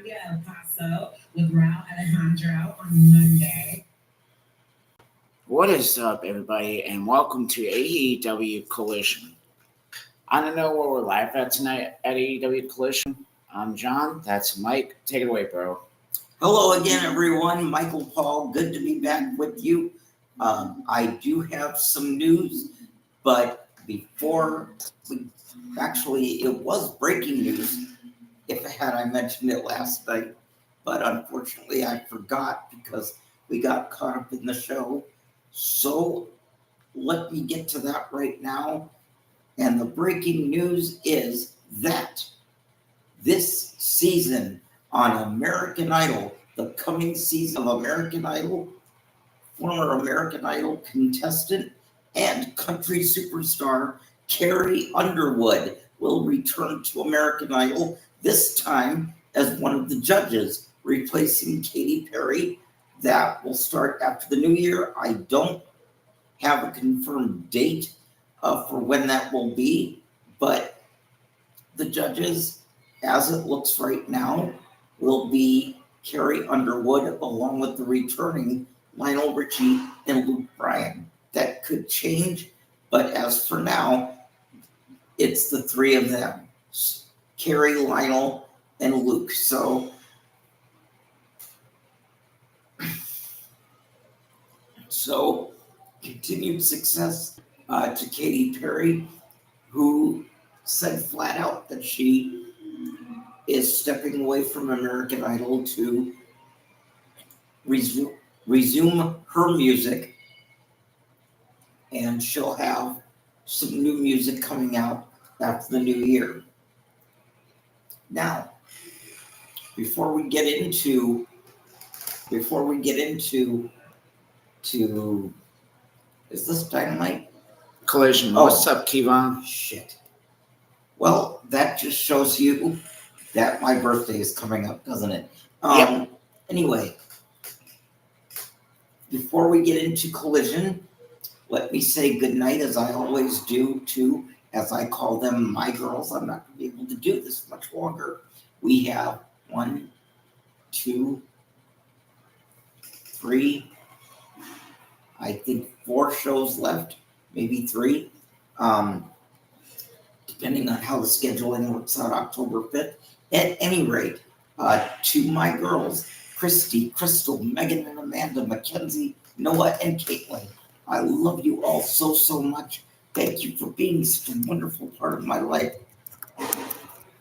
El Paso with Raul Alejandro on Monday. What is up, everybody, and welcome to AEW Collision. I don't know where we're live at tonight at AEW Collision. I'm John. That's Mike. Take it away, bro. Hello again, everyone. Michael Paul. Good to be back with you. I do have some news, but before it was breaking news. If I mentioned it last night, but unfortunately I forgot because we got caught up in the show. So let me get to that right now. And the breaking news is that this season on American Idol, the coming season of American Idol, former American Idol contestant and country superstar Carrie Underwood will return to American Idol, this time as one of the judges, replacing Katy Perry. That will start after the new year. I don't have a confirmed date for when that will be, but the judges, as it looks right now, will be Carrie Underwood along with the returning Lionel Richie and Luke Bryan. That could change, but as for now, it's the three of them, Carrie, Lionel, and Luke. So continued success to Katy Perry, who said flat out that she is stepping away from American Idol to resume her music, and she'll have some new music coming out after the new year. Now, before we get into is this Dynamite? Collision. What's up, Kevon? Shit. Well, that just shows you that my birthday is coming up, doesn't it? Yep. Anyway, before we get into Collision, let me say goodnight, as I always do, to, as I call them, my girls. I'm not going to be able to do this much longer. We have 1, 2, 3, I think 4 shows left, maybe 3, depending on how the scheduling works out October 5th. At any rate, to my girls, Christy, Crystal, Megan and Amanda, Mackenzie, Noah, and Caitlin, I love you all so, so much. Thank you for being such a wonderful part of my life.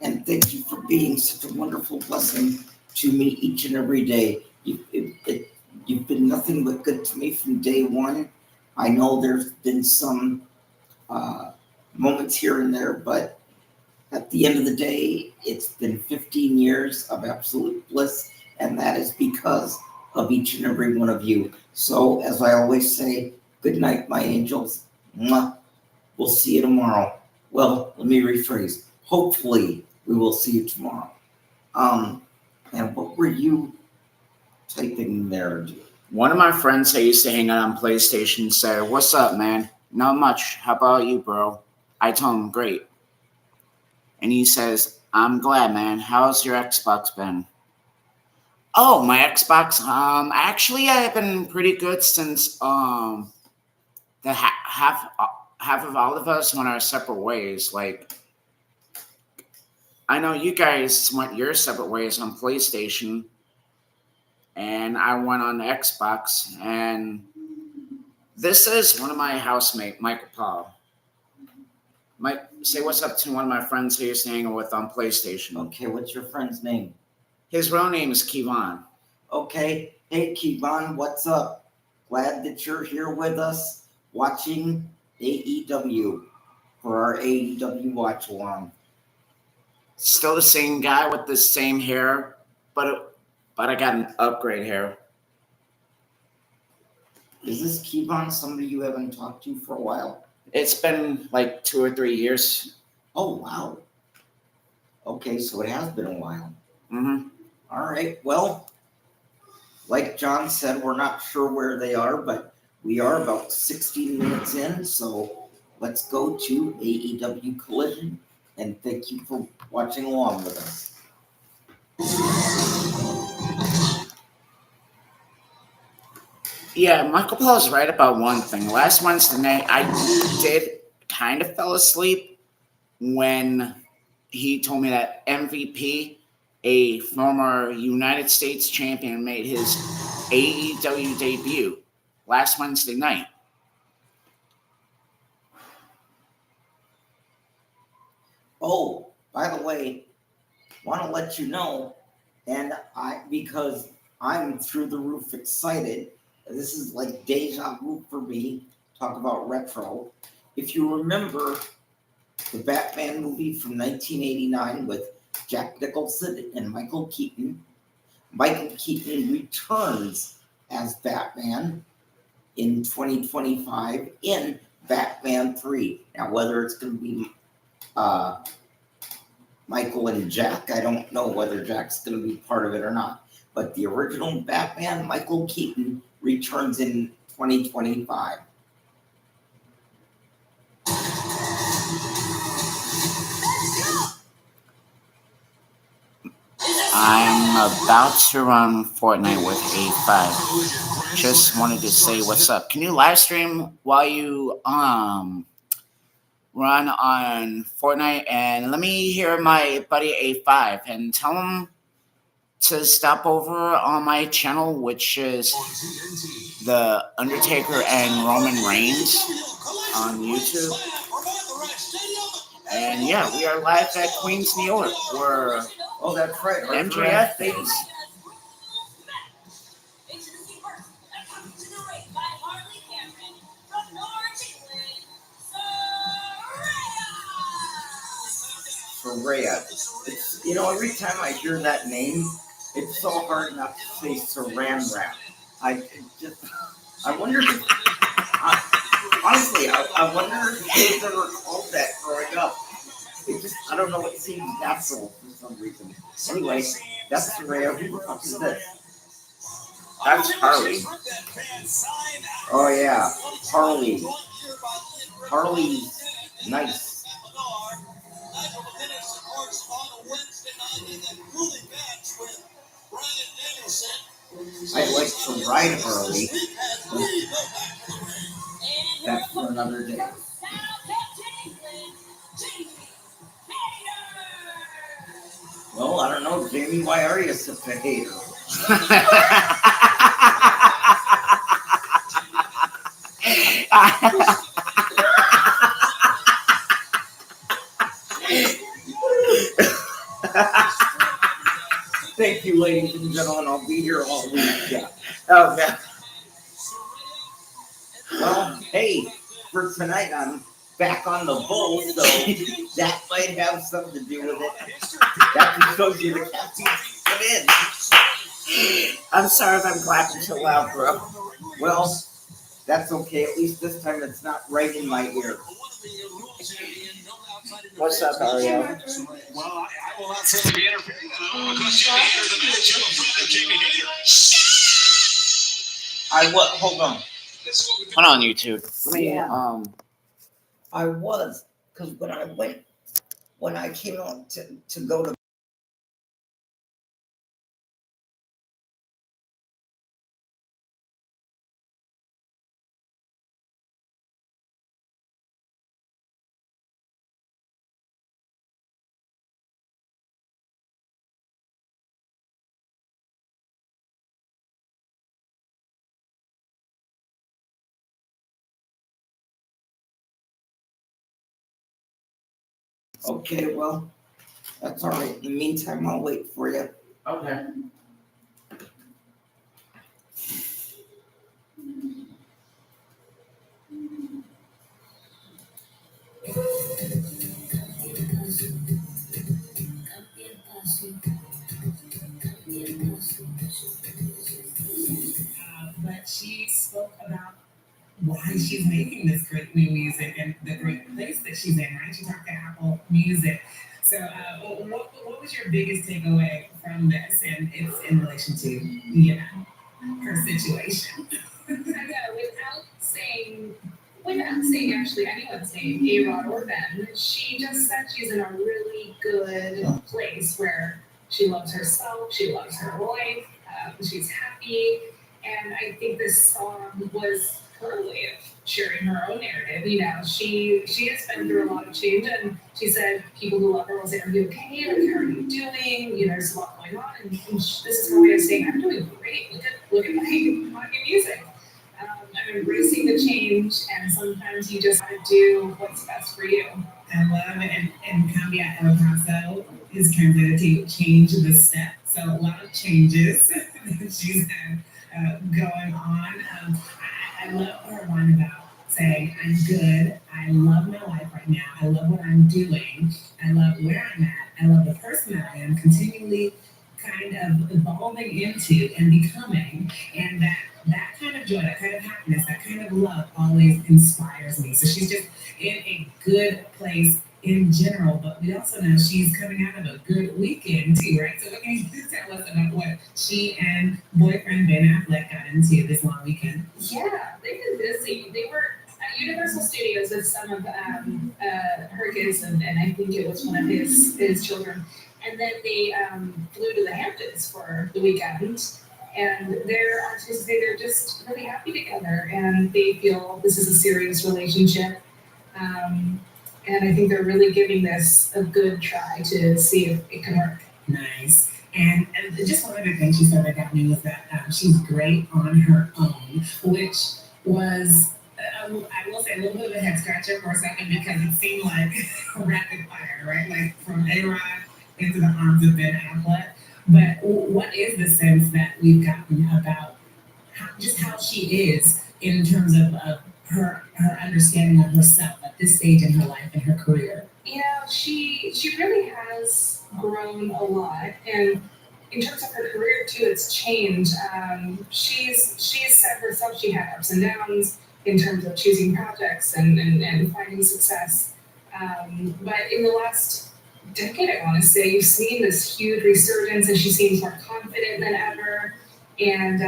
And thank you for being such a wonderful blessing to me each and every day. You've been nothing but good to me from day one. I know there's been some moments here and there, but at the end of the day, it's been 15 years of absolute bliss, and that is because of each and every one of you. So, as I always say, good night, my angels. Mwah. We'll see you tomorrow. Well, let me rephrase. Hopefully, we will see you tomorrow. And what were you typing there? One of my friends I used to hang out on PlayStation said, "What's up, man?" "Not much. How about you, bro?" I told him, "Great." And he says, "I'm glad, man. How's your Xbox been?" Oh, my Xbox. Actually, I've been pretty good since the half of all of us went our separate ways. Like, I know you guys went your separate ways on PlayStation, and I went on Xbox. And this is one of my housemate, Michael Paul. Mike, say what's up to one of my friends who used to hang with on PlayStation. Okay, what's your friend's name? His real name is Kevon. Okay, hey Kevon, what's up? Glad that you're here with us watching AEW for our AEW watch along. Still the same guy with the same hair, but I got an upgrade hair. Is this Kevon somebody you haven't talked to for a while? It's been like 2 or 3 years. Oh, wow. Okay, so it has been a while. Mm-hmm. All right, well, like John said, we're not sure where they are, but we are about 16 minutes in, so let's go to AEW Collision, and thank you for watching along with us. Yeah, Michael Paul's right about one thing. Last Wednesday night, I did kind of fell asleep when he told me that MVP, a former United States champion, made his AEW debut last Wednesday night. Oh, by the way, want to let you know, because I'm through the roof excited. This is like deja vu for me. Talk about retro. If you remember the Batman movie from 1989 with Jack Nicholson and Michael Keaton returns as Batman in 2025 in Batman 3. Now, whether it's going to be Michael and Jack, I don't know whether Jack's going to be part of it or not. But the original Batman, Michael Keaton, returns in 2025. I'm about to run Fortnite with A5. Just wanted to say what's up. Can you live stream while you run on Fortnite? And let me hear my buddy A5 and tell him to stop over on my channel, which is The Undertaker and Roman Reigns on YouTube. And yeah, we are live at Queens, New York. We're that's right. MJF things. Soraya. It's, every time I hear that name, it's so hard not to say Saran Wrap. I wonder if, honestly, I wonder if kids ever called that growing up. I don't know, it seems natural for some reason. Anyway, that's Soraya. Who the fuck is this? That's Harley. Oh yeah, Harley. Harley's nice. I'd like to ride Harley. That's for another day. Well, I don't know, Jamie, why are you such a hater? Thank you, ladies and gentlemen. I'll be here all week. Yeah. Okay. Well, hey, for tonight, I'm back on the bull, so that might have something to do with it. That just shows you the caffeine's come in. I'm sorry if I'm clapping too loud, bro. Well, that's okay. At least this time it's not right in my ear. What's up, Ariel? Well, I will not say the interference. I will question the haters of that show in front of Jamie Hater. Hold on. Hold on, YouTube. Let me, Yeah. I was, because when I came out to go to Okay, well, that's all right. In the meantime, I'll wait for you. Okay. But she spoke about why she's making this great new music and the great place that she's in, right? She talked to Apple Music. So what was your biggest takeaway from this? And it's in relation to, her situation. Without saying actually anyone's name, A-Rod or Ben, she just said she's in a really good place where she loves herself, she loves her life, she's happy, And I think this song was her way of sharing her own narrative. You know, she has been through a lot of change, and she said people who love her will say, "Are you okay? Like, how are you doing? You know, there's a lot going on." And this is her way of saying, "I'm doing great. Look at my new music. I'm embracing the change, and sometimes you just gotta do what's best for you." I love it. And Cambia El Paso is translated to change the step. So a lot of changes that she's had going on. I love her one about saying, "I'm good. I love my life right now. I love what I'm doing. I love where I'm at. I love the person that I am continually kind of evolving into and becoming." And that kind of joy, that kind of happiness, that kind of love always inspires me. So she's just in a good place in general, but we also know she's coming out of a good weekend too, right? So what can you tell us about what she and boyfriend Ben Affleck got into this long weekend? Yeah, they've been busy. They were at Universal Studios with some of her kids, and I think it was one of his children. And then they flew to the Hamptons for the weekend. And their artists say they're just really happy together, and they feel this is a serious relationship. And I think they're really giving this a good try to see if it can work. Nice. And just one other thing she said that got me was that she's great on her own, which was, I will say, a little bit of a head scratcher for a second because it seemed like rapid fire, right? Like from A-Rod into the arms of Ben Affleck. But what is the sense that we've gotten about just how she is in terms of her understanding of herself at this stage in her life and her career? You know, she really has grown a lot, and in terms of her career too, it's changed. She's said herself she had ups and downs in terms of choosing projects and finding success. But in the last decade, I want to say, you've seen this huge resurgence, and she seems more confident than ever. And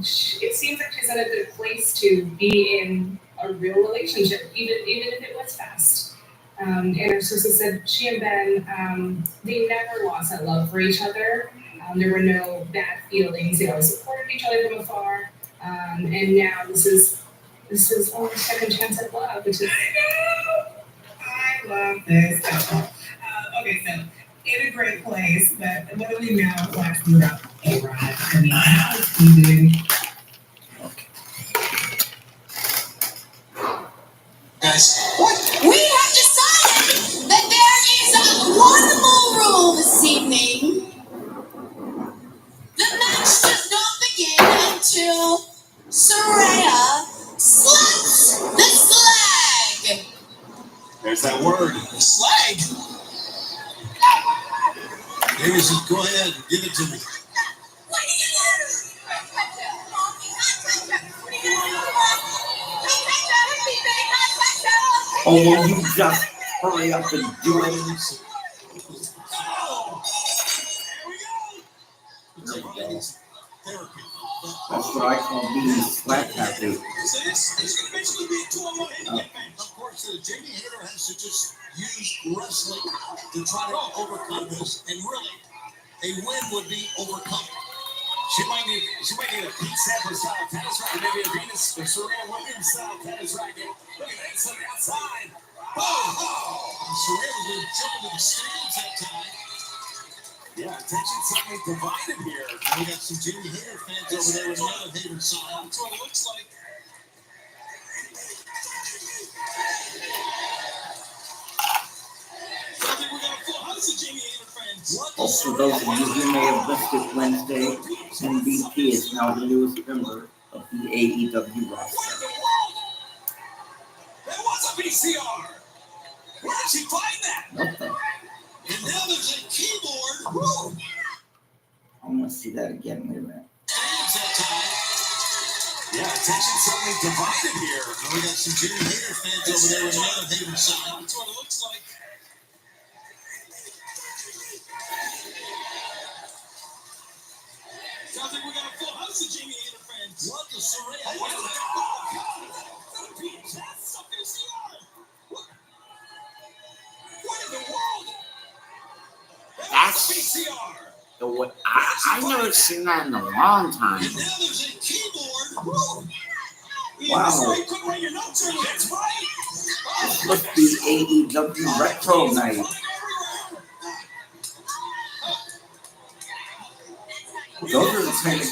it seems like she's in a good place to be in a real relationship, even if it was fast. And her sources said she and Ben, they never lost that love for each other. There were no bad feelings. They always supported each other from afar. And now this is only second chance at love, which is. I love this couple. Okay, so in a great place, but what do we know lastly about A-Rod? I mean, how is he doing? Guys, We have decided that there is one more rule this evening. The match does not begin until Soraya slaps the slag. there's that word. Slag. Maybe just go ahead and give it to me. What are you doing? Oh, will you just hurry up and do it? There we go. Therapy. That's what I call being slapped happy. So this could eventually be to a money. Of course, Jamie Hayter has to just use wrestling to try to overcome this. And really, a win would be overcome. She might need a Pete Sampras style tennis racket, maybe a Venus or Serena Williams style tennis racket. Look at that, something outside. Oh! Serena will jump into the stands that time. Yeah, attention suddenly divided here. Now we got some Jamie Hayter fans over there with another Hayter sign. That's what it looks like. I think we got a full house of Jamie Hayter fans. Also, those of you who may have missed it Wednesday, MVP is now the newest member of the AEW What in roster. the world? That was a VCR. Where did she find that? What the? And now there's a keyboard. Woo! I want to see that again. Wait a minute. Stands that time. Yeah, attention suddenly divided here. Now we got some Jamie Hayter fans over there with another Hayter sign. That's what it looks like. Sounds like we got a full house of Jamie Hayter fans. What the Soraya? Oh, what is that? Oh, God! That's a VCR. What in the world? That's- VCR. I've never seen that in a long time. And now there's a keyboard. Wow. You couldn't write your notes earlier. That's right. This must be AEW Retro Night. Those are the kind of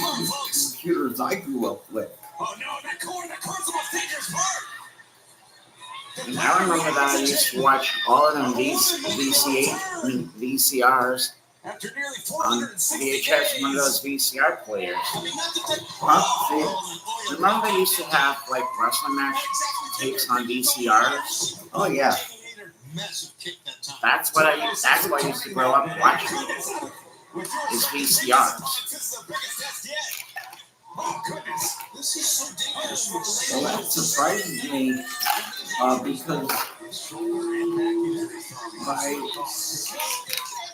computers I grew up with. Oh no, that card's almost taking his part. I remember that I used to watch all of them VCRs After nearly on 460 VHS, one of those VCR players. Huh? Remember they used to have like wrestling match tapes on VCRs? Oh yeah. That's what I used to grow up watching. Is VCRs. Oh goodness, this is so dangerous. Well, that surprises me because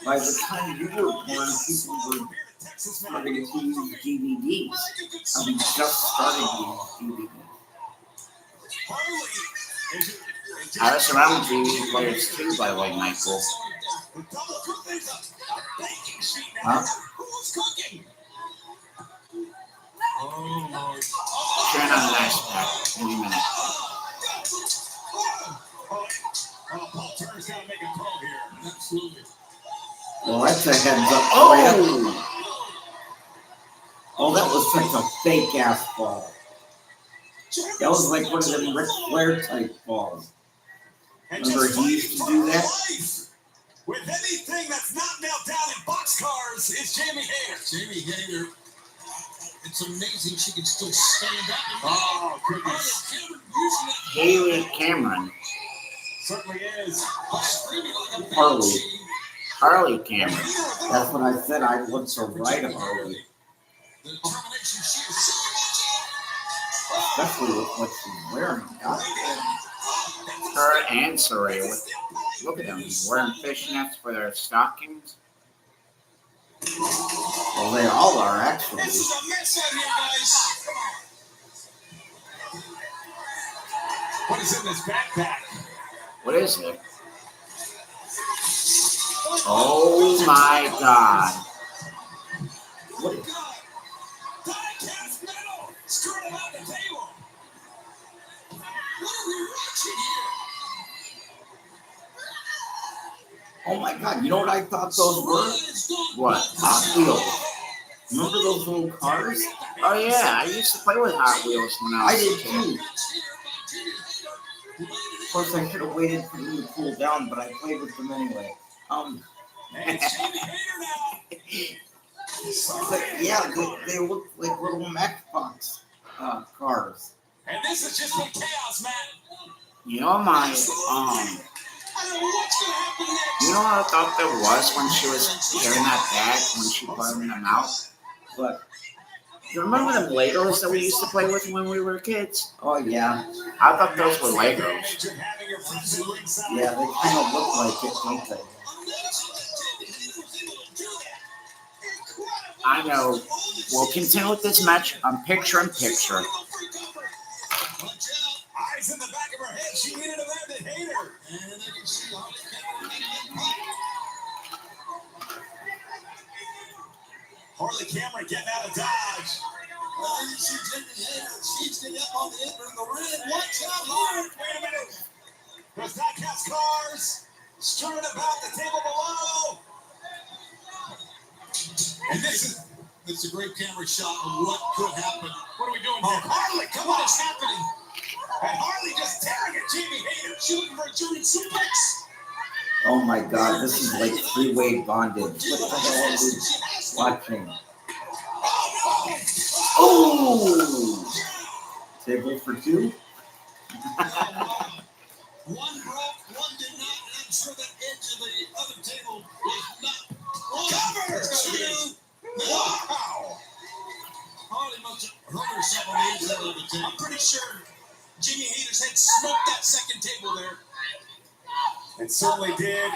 by the time you were born, people were starting to use DVDs. I mean, just starting to use DVDs. I was around DVD players too, by the way, Michael. Huh? Turn on the next pack in a minute. Paul Turner's got to make a call here. Absolutely. Well, that's a heads up. Oh, that was such a fake ass ball. That was like one of them Ric Flair type balls. Remember he used to do that? With anything that's not nailed down in boxcars, it's Jamie Hayter. Jamie Hayter. It's amazing she can still stand up. Oh, goodness. Haley Cameron. Certainly is. Harley Cameron. That's what I said. I looked so right about Harley. Especially with what she's wearing. God. Her and Saraya. Look at them wearing fishnets for their stockings. Well, they all are actually. This is a mess out here, guys. What is in this backpack? What is it? Oh my God. What? Diecast metal screwed about the table. What are we watching here? Oh my God! You know what I thought those were? What? Hot Wheels. Remember those little cars? Oh yeah, I used to play with Hot Wheels when I I was did a kid. too. Of course, I should have waited for them to cool down, but I played with them anyway. And it's Jamie Hayter now. But yeah, they look like little Matchbox cars. And this has just been chaos, man. You know my I don't know what's gonna happen next. you know what I thought there was when she was carrying that bag when she put them in her mouth? But You remember the Legos that we used to play with when we were kids? oh yeah, I thought those were Legos. Imagine having your friends at ringside. yeah, they kind of look like it, don't they? I know. We'll continue with this match on picture in picture. Eyes in the back of her head. She needed a landed hater. And I can see Harley Cameron getting out of dodge. Well, you see Jamie Hayter. She's getting up on the apron of the ring. Watch out, Hart. Wait a minute. There's diecast cars strewn about the table below. And this is a great camera shot of what could happen. What are we doing here? Harley, come on, it's happening. And Harley just tearing at Jamie Hayter, shooting for a German suplex. Oh my God, this is like three-way bondage. What the hell are we watching? Oh! Table for two? One broke, one did not, and I'm sure that edge of the other table was not. Cover! Two! Wow! Harley must have hurt herself on the inside of the table. I'm pretty sure Jamie Hayter's head smoked that second table there. It certainly did.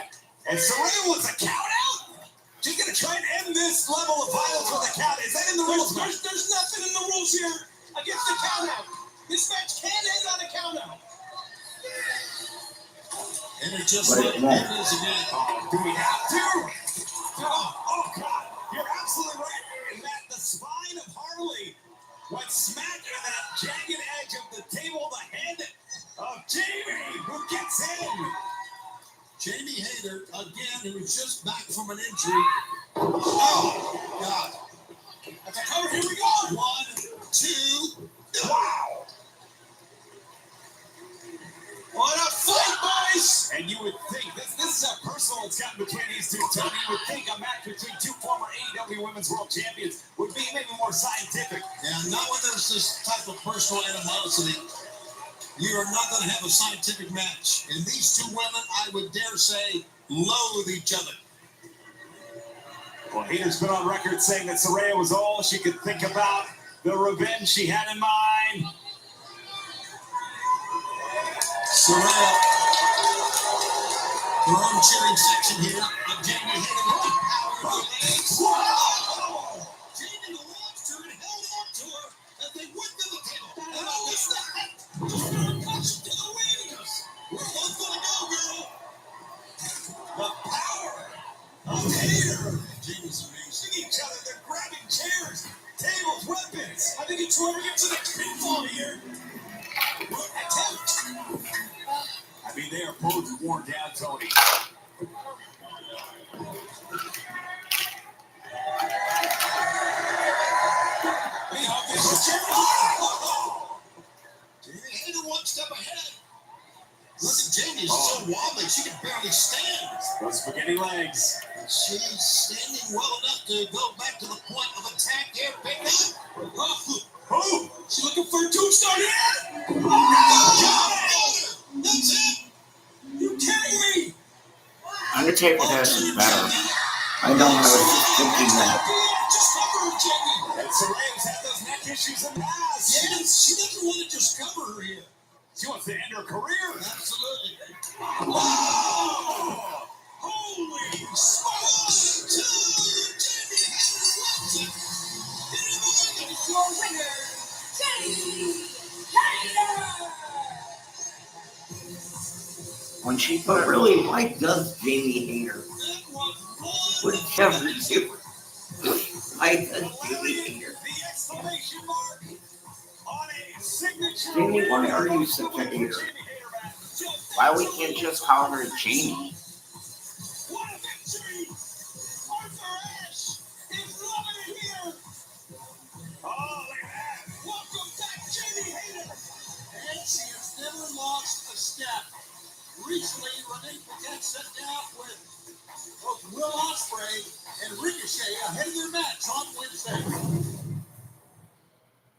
And Saraya was a count out. She's going to try and end this level of violence with a count. Is that in the rules? There's nothing in the rules here against the count out. This match can end on a count out. And it just But it won't. again. Do we have to? Oh, God. You're absolutely right. And that the spine of Harley went smack in that jagged edge of the table, the head of Jamie, who gets in. Jamie Hayter, again, who was just back from an injury. Oh, God. That's a cover. Here we go. 1, 2. Wow. What a fight, boys! And you would think, this is a personal that's gotten between these two, Tony. You would think a match between two former AEW Women's World Champions would be maybe more scientific. Yeah, not when there's this type of personal animosity. You are not going to have a scientific match. And these two women, I would dare say, loathe each other. Well, Hayter's been on record saying that Saraya was all she could think about, the revenge she had in mind. Saraya, her own cheering section here of Jamie Hayter with the power of the legs. Whoa! Jamie launched her and held on to her as they went to the table. And what was that? Just a touch to the wings. Where was gonna go, girl? The power of Hayter. Jamie's amazing. Each other, they're grabbing chairs, tables, weapons. I think it's whoever gets to the pinfall here. Attempt. I mean, they are both worn down, Tony. Jamie Hayter one step ahead. Look at Jamie, she's so wobbly, she can barely stand. Those spaghetti legs. She's standing well enough to go back to the point of attack here. Pick up. Oh, she's looking for a tombstone here. Oh, that's it. You kidding me? Undertaker does it better. I know I was thinking that. Just cover her, Jamie. And Saraya's had those neck issues in the past. Yes, she doesn't want to just cover her here. She wants to end her career. Absolutely. Wow! Holy smokes! Jamie Hayter wins it. Your winner, Jamie Hayter. When she put But her, really, why does Jamie Hayter? Whatever you. Why does Jamie Hayter? The exclamation mark on a signature. Jamie, why are you such a hater? why we can't just call her Jamie? What a victory! Arthur Ashe is loving it here. Oh, look at that! Welcome back, Jamie Hayter. And she has never lost a step. Recently, Renee Paquette sat down with both Will Ospreay and Ricochet ahead of their match on Wednesday.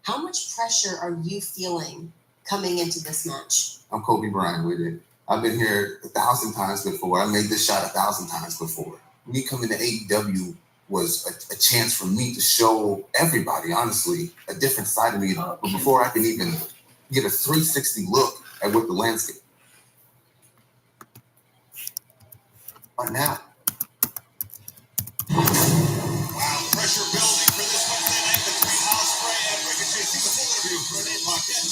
How much pressure are you feeling coming into this match? I'm Kobe Bryant with it. I've been here 1,000 times before. I made this shot 1,000 times before. Me coming to AEW was a chance for me to show everybody, honestly, a different side of me. But before I can even get a 360 look at what the landscape. Right now. Wow, pressure building for this Wednesday night between Ospreay and Ricochet. See the full interview with Renee Paquette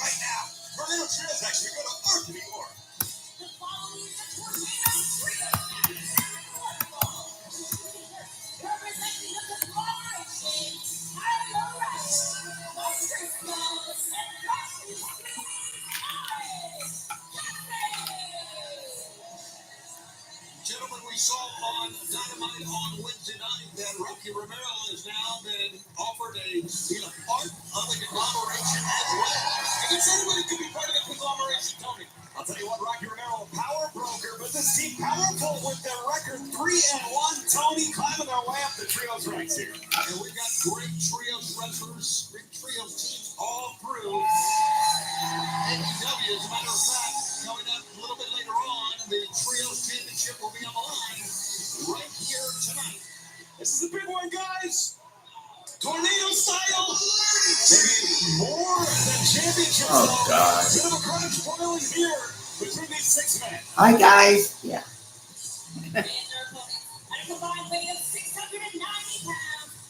right now. Tornado Trios actually go to Earth anymore. The following is a Tornado Trio representing the conglomeration, Tyler Rush, Mark Christmas, and Rusty Gentlemen, we saw on Dynamite on Wednesday night that Rocky Romero has now been offered a part of the conglomeration as well. I guess anybody could be part of the conglomeration, Tony. I'll tell you what, Rocky Romero, a power broker, but this team powerful with their record 3-1. Tony climbing their way up the trios ranks here. And we've got great trios wrestlers, great trios teams all through AEW. As a matter of fact, coming up a little bit later on, the Trios Championship will be on the line right here tonight. This is a big one, guys. Tornado style. Maybe more than championship style. Oh, God. Bit of a crunch boiling here between these 6 men. Hi, guys. Yeah. and their opponents. At a combined weight of 690 pounds,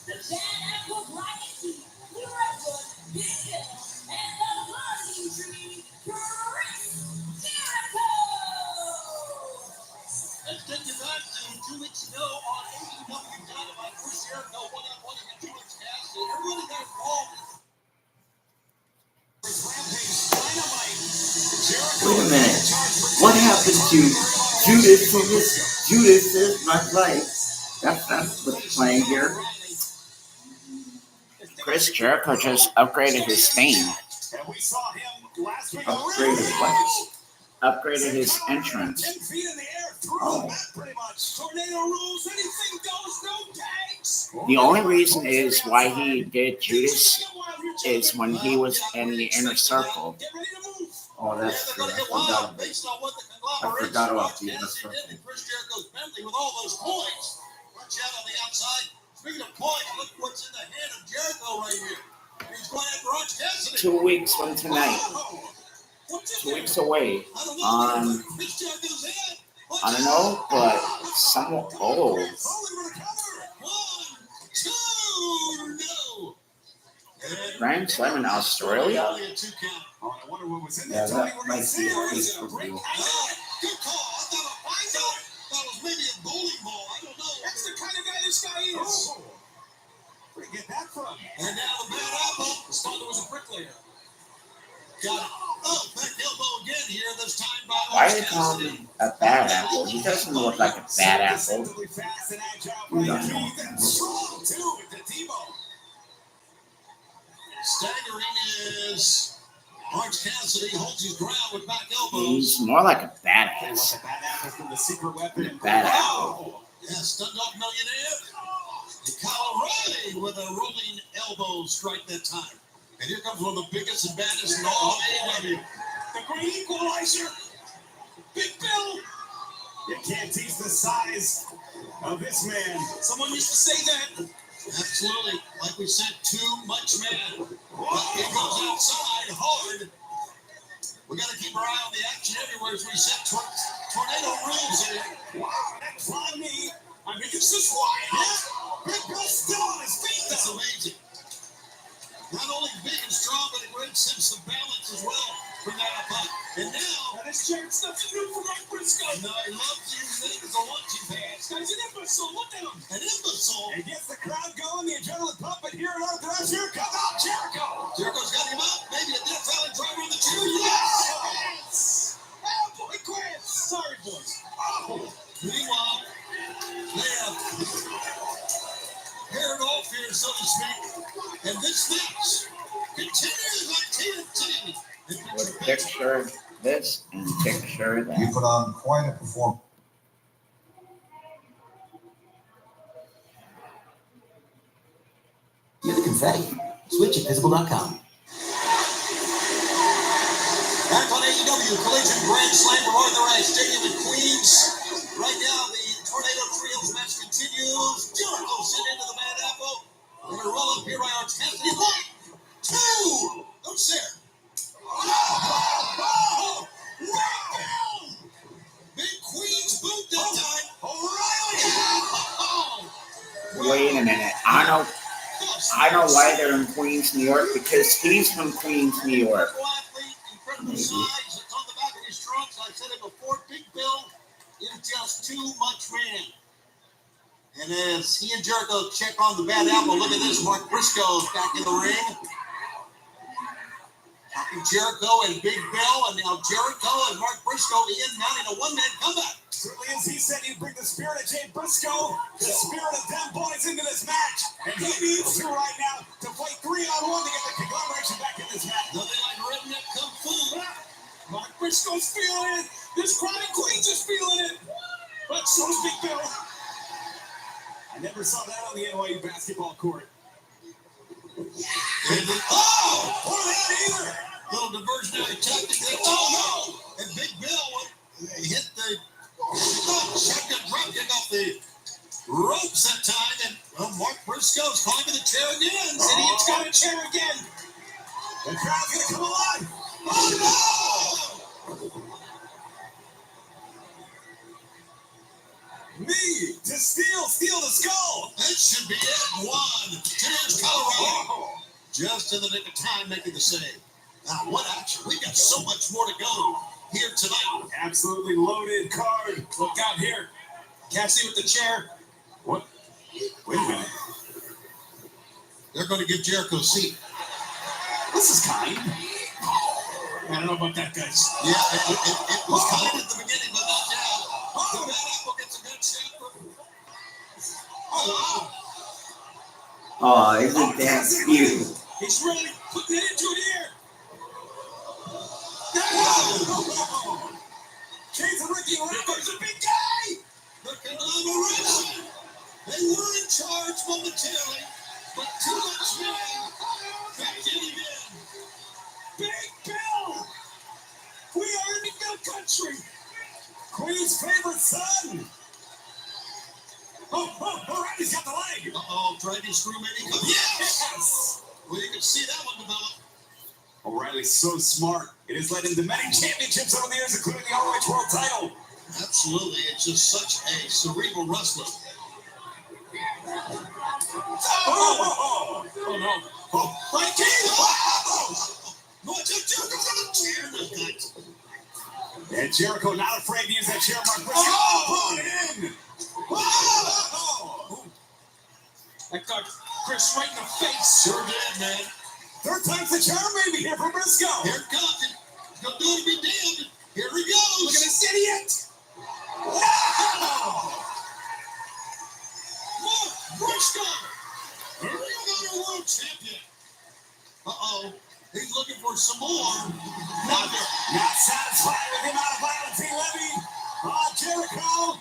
the Bad Apple Riot Team, the Redwood, Big Bill, and the Burning Tree, Chris Jericho! Let's take you back to 2 weeks ago on AEW Dynamite. Chris Jericho one-on-one against George Cassidy. really got involved. Wait a minute. What happened to Judas Simmons? Judas is my life. That's what's playing here. Chris Jericho just upgraded his theme, And we saw him last week. Upgraded what? upgraded his entrance. 10 feet in the air, through Oh. the mat, pretty much. Tornado rules, anything goes, no tags. The only reason is why he did Judas is when he was in the inner circle. Get ready to move. Oh, that's true. I forgot about the inner circle. Chris Jericho's Bentley with all those coins. Watch out on the outside. Speaking of coins, look what's in the hand of Jericho right here. He's going after Orange Cassidy. 2 weeks from tonight, Oh. What's in 2 there? weeks away. I don't know. on- Chris Jericho's head. I don't know, but someone. Oh, Foley with a cover. 1, 2, no. And Grand Slam in Australia? only a 2 count. Oh, I wonder what was in Yeah, there. Tell me that we're might gonna be see a it. Facebook deal. Good call. I thought it was maybe a bowling ball. I don't know. That's the kind of guy this guy is. Oh, where'd you get that from? And now the bad apple. Thought there was a bricklayer. Got it. Oh, back elbow again here. This time by why do they call him a bad apple? He doesn't look like a bad apple. Deceptively fast and agile You by don't Keith, know. and strong too with the Tebow. Staggering is Orange Cassidy. Holds his ground with back elbows. He's more like a Hey, badass. what's a bad apple from the secret weapon? Bad apple. Yeah, stunned off millionaire. And Kyle O'Reilly with a rolling elbow strike that time. And here comes one of the biggest and baddest in all of AEW. The great equalizer. Big Bill. You can't teach the size of this man. Someone used to say that. Absolutely. Like we said, too much man. But it goes outside hard. We got to keep our eye on the action everywhere as we set tornado rules here. Wow, that fly knee. I mean, it's just wild. Big Bill still on his feet, That's though. amazing. Not only big and strong, but a great sense of balance as well from that up high. And now, That is Jared nothing new for Mike Briscoe. no, he loves using it as a launching pad. This guy's an imbecile. Look at him. An imbecile. He gets the crowd going, the adrenaline pumping. Here in Arthur, here comes out Jericho. Jericho's got him up. Maybe a death valley driver on the chair. Yes! Oh, boy, Chris. Sorry, boys. Oh, Meanwhile, they have paired off here, so to speak. And this match continues on TNT. With picture this and picture You that. put on quite a performance. Get the confetti. Switch at visible.com. Back on AEW Collision Grand Slam from Arthur Ashe Stadium in Queens. Right now, the Tornado Trios match continues. Jericho sent into the Bad Apple. We're going to roll up here by Orange Cassidy. 1, 2. Don't stare. Oh, wow. Big Queens boot that time. O'Reilly. Oh. Wait a minute. I know why they're in Queens, New York, because he's from Queens, New York. Incredible athlete, incredible size. It's on the back of his trunks. I said it before. Big Bill is just too much man. And as he and Jericho check on the Bad Apple, look at this. Mark Briscoe's back in the ring. Jericho and Big Bill, and now Jericho and Mark Briscoe in mounting a one-man comeback. certainly as he said, he'd bring the spirit of Jay Briscoe, the spirit of them boys into this match. And he needs to right now to fight 3-on-1 to get the conglomeration back in this match. Nothing like redneck kung fu. Mark Briscoe's feeling it. This crowd in Queens is feeling it. But so's Big Bill. I never saw that on the NYU basketball court. And then, oh, or that either. Little diversionary tactic. Oh no! And Big Bill hit the shotgun drop kick off the ropes that time. And Mark Briscoe's calling for the chair again. And he's got a chair again. The crowd's gonna come alive. Oh no! Knee to steal the skull. That should be it. 1. Cheers, Colorado. Just in the nick of time making the save. Now, what action? We got so much more to go here tonight. Absolutely loaded card. Look out here. Can't see with the chair. What? Wait a minute. They're going to give Jericho a seat. This is kind. I don't know about that, guys. Yeah, it was kind at the beginning, but not now. Oh, that apple gets a good shot. Oh, Oh, isn't that cute? He's really putting it into it here. Chase and Ricky Rambo's a big guy. look at the wrestling. They were in charge momentarily, but too much rain kept getting in. Big Bill. We are in the Bill country. Queen's favorite son. Oh, Randy's got the leg. Uh-oh, tried to screw maybe. Yes! Well, you can see that one develop. O'Reilly's so smart. It has led him to many championships over the years, including the ROH World title. Absolutely, it's just such a cerebral wrestler. Oh no. Oh, right here! Wow! No, it's Jericho from the chair this night. And Jericho not afraid to use that chair mark. Oh! Put it in. Oh! That got Chris right in the face. Sure did, man. Third time's the charm, maybe, here from Briscoe. Here it comes. He's gonna do it to be damned. Here he goes. Look at this idiot. Wow! Look, Briscoe! Here we go, world champion. Uh-oh. He's looking for some more. Not satisfied with the amount of violence he levied on Jericho.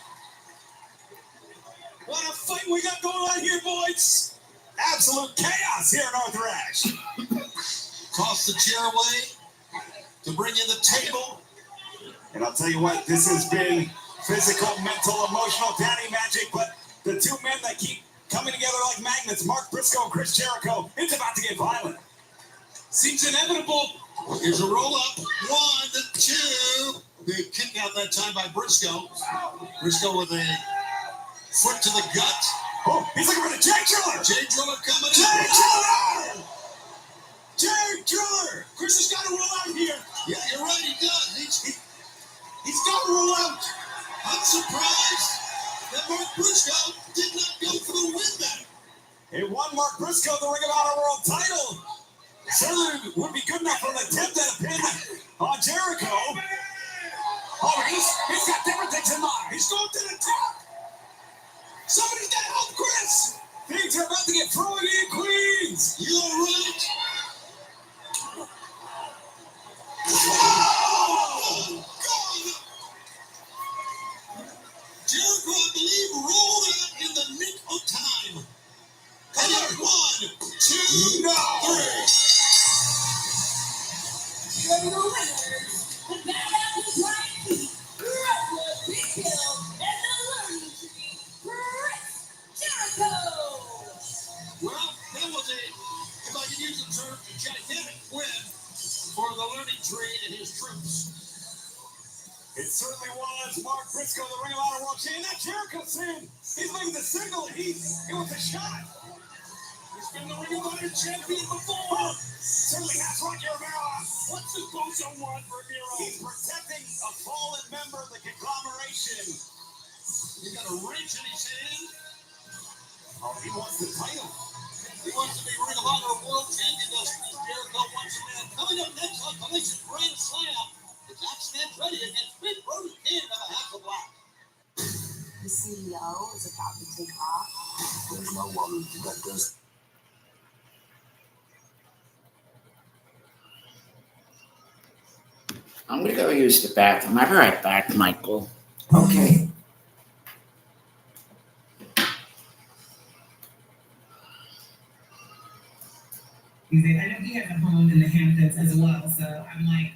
What a fight we got going on here, boys. Absolute chaos here in Arthur Ashe. Toss the chair away to bring in the table. And I'll tell you what, this has been physical, mental, emotional daddy magic, but the two men that keep coming together like magnets, Mark Briscoe and Chris Jericho, it's about to get violent. Seems inevitable. Here's a roll up. 1, 2. Big kick out that time by Briscoe. Briscoe with a foot to the gut. Oh, he's looking for the Jay Driller. Jay Driller coming in. Jay Driller! Jay Driller! Chris has got to roll out here. Yeah, you're right, he does. He's got to roll out. I'm surprised that Mark Briscoe did not go for the win then. It won Mark Briscoe the Ring of Honor World title. Certainly would be good enough for an attempt at a pin on Jericho. Oh, he's got different things in mind. He's going to the top. Somebody's got to help Chris. Things are about to get thrown in, Queens. You're right. Oh! Jericho, I believe, rolled out in the nick of time. Come on, 1, 2, 3. Here are your winners. The Badass Right, Wrestler Big Hill, and the Learning Tree, Chris Jericho. Well, that was if I can use the term, a gigantic win for the Learning Tree and his troops. It certainly was Mark Briscoe, the Ring of Honor World Champion. That Jericho saying he's making the signal. It was a shot. He's been the Ring of Honor champion before. Certainly has Rocky Romero. What's the Bozo want for Miro? He's protecting a fallen member of the conglomeration. He got a wrench in his hand. Oh, he wants the title. He wants to be Ring of Honor World Champion. Does Chris Jericho once again. Coming up next on Collision Grand Slam, it's Jackson Andretti against Big Brody King of the House of Black. The CEO is about to take off. There's no one that does. I'm gonna go use the bathroom. I'll be right back, Michael. Okay. I know he has a home in the Hamptons as well, so I'm like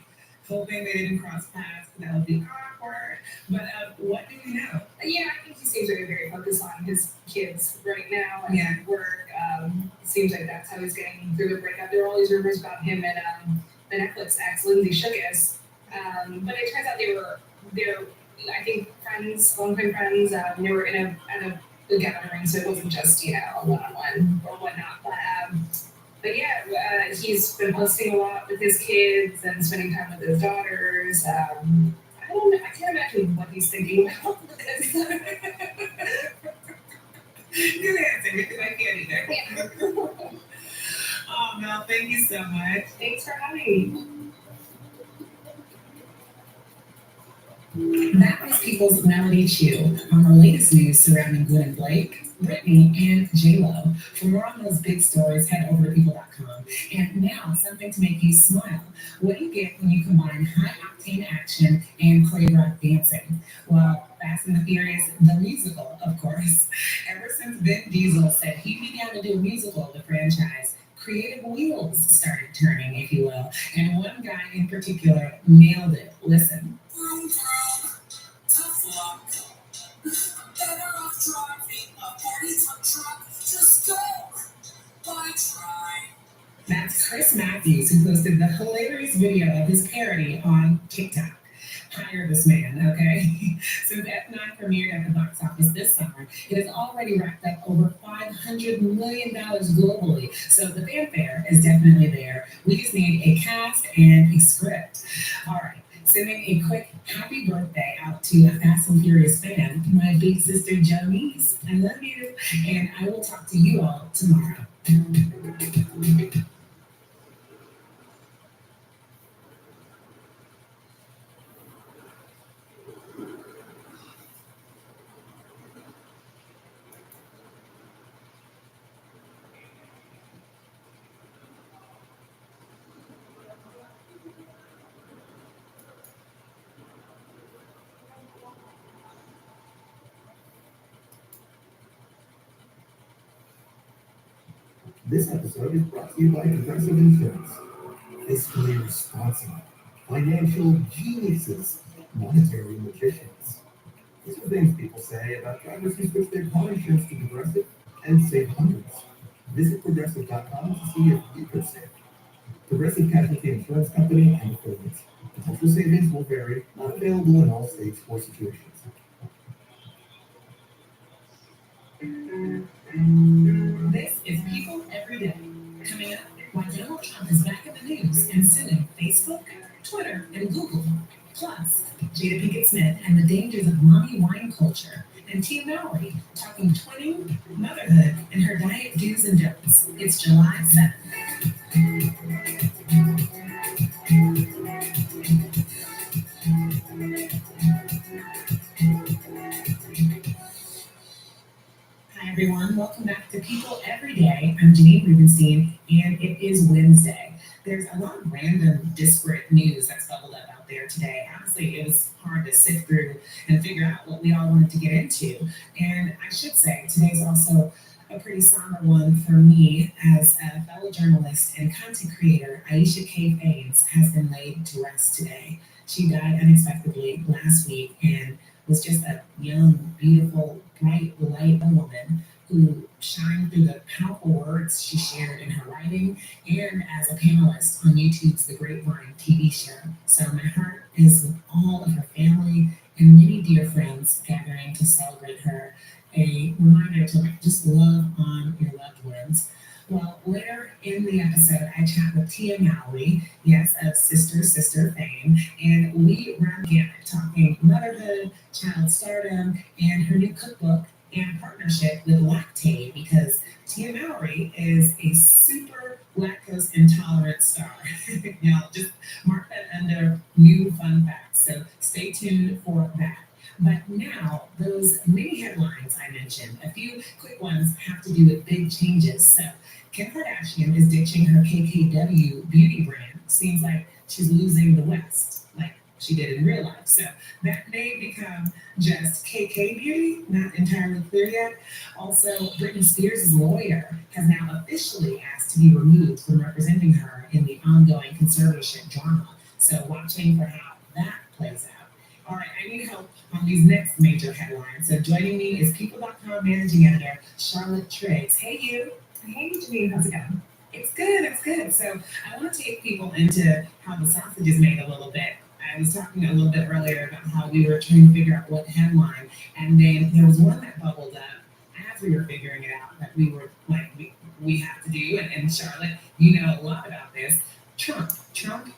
hoping they didn't cross paths. That would be awkward. But what do you know? Yeah, I think he seems very, very focused on his kids right now and Yeah. work. It seems like that's how he's getting through the breakup. There were all these rumors about him and the Netflix ex, Lindsay Shookus. But it turns out they're I think friends, longtime friends. They were at a gathering, so it wasn't just a one-on-one or whatnot. But yeah, he's been posting a lot with his kids and spending time with his daughters. I can't imagine what he's thinking about this. Good answer, because I can't either. Oh, no, thank you so much. Thanks for having me. That was People's Melody Chu on the latest news surrounding Gwen Blake, Britney, and J-Lo. For more on those big stories, head over to people.com. And now, something to make you smile. What do you get when you combine high-octane action and choreographed dancing? Well, Fast and the Furious, the musical, of course. Ever since Vin Diesel said he'd be down to do a musical of the franchise, creative wheels started turning, if you will. And one guy in particular nailed it. Listen. Tough luck. Better off driving a party truck. Just go. Why try? That's Chris Matthews, who posted the hilarious video of his parody on TikTok. Hire this man, okay? Since F9 premiered at the box office this summer, it has already racked up over $500 million globally. So the fanfare is definitely there. We just need a cast and a script. All right. Sending a quick happy birthday out to a Fast and Furious fan, my big sister Jonice. I love you, and I will talk to you all tomorrow. This episode is brought to you by Progressive Insurance. Fiscally responsible, financial geniuses, monetary magicians. These are things people say about drivers who switch their car insurance to Progressive and save hundreds. Visit Progressive.com to see if you could save. Progressive Casualty Insurance Company and affiliates. Potential savings will vary, not available in all states or situations. This is People Every Day. Coming up, why Donald Trump is back in the news and suing Facebook, Twitter, and Google. Plus, Jada Pinkett Smith and the dangers of mommy wine culture. And Tia Mowry talking twinning, motherhood, and her diet do's and don'ts. It's July 7th. Hi everyone, welcome back to People Every Day. I'm Janine Rubenstein, and it is Wednesday. There's a lot of random, disparate news that's bubbled up out there today. Honestly, it was hard to sift through and figure out what we all wanted to get into. And I should say, today's also a pretty somber one for me as a fellow journalist and content creator. Aisha K. Faines has been laid to rest today. She died unexpectedly last week and was just a young, beautiful, bright light woman who shined through the powerful words she shared in her writing and as a panelist on YouTube's The Grapevine TV show. So my heart is with all of her family and many dear friends gathering to celebrate her. A reminder to just love on your loved ones. Well, later in the episode, I chat with Tia Mowry, yes, of Sister fame, and we run gamut talking motherhood, child stardom, and her new cookbook and partnership with Lactaid, because Tia Mowry is a super lactose intolerant star. Now, just mark that under new fun facts. So stay tuned for that. But now, those mini headlines I mentioned, a few quick ones have to do with big changes. So Kim Kardashian is ditching her KKW beauty brand. Seems like she's losing the West, like she did in real life. So that may become just KK Beauty, not entirely clear yet. Also, Britney Spears' lawyer has now officially asked to be removed from representing her in the ongoing conservatorship drama. So watching for how that plays out. All right, I need help on these next major headlines. So joining me is People.com managing editor Charlotte Triggs. Hey, you. Hey, Janine, how's it going? It's good, it's good. So I want to take people into how the sausage is made a little bit. I was talking a little bit earlier about how we were trying to figure out what headline, and then there was one that bubbled up as we were figuring it out that we were like, we have to do. And Charlotte, you know a lot about this. Trump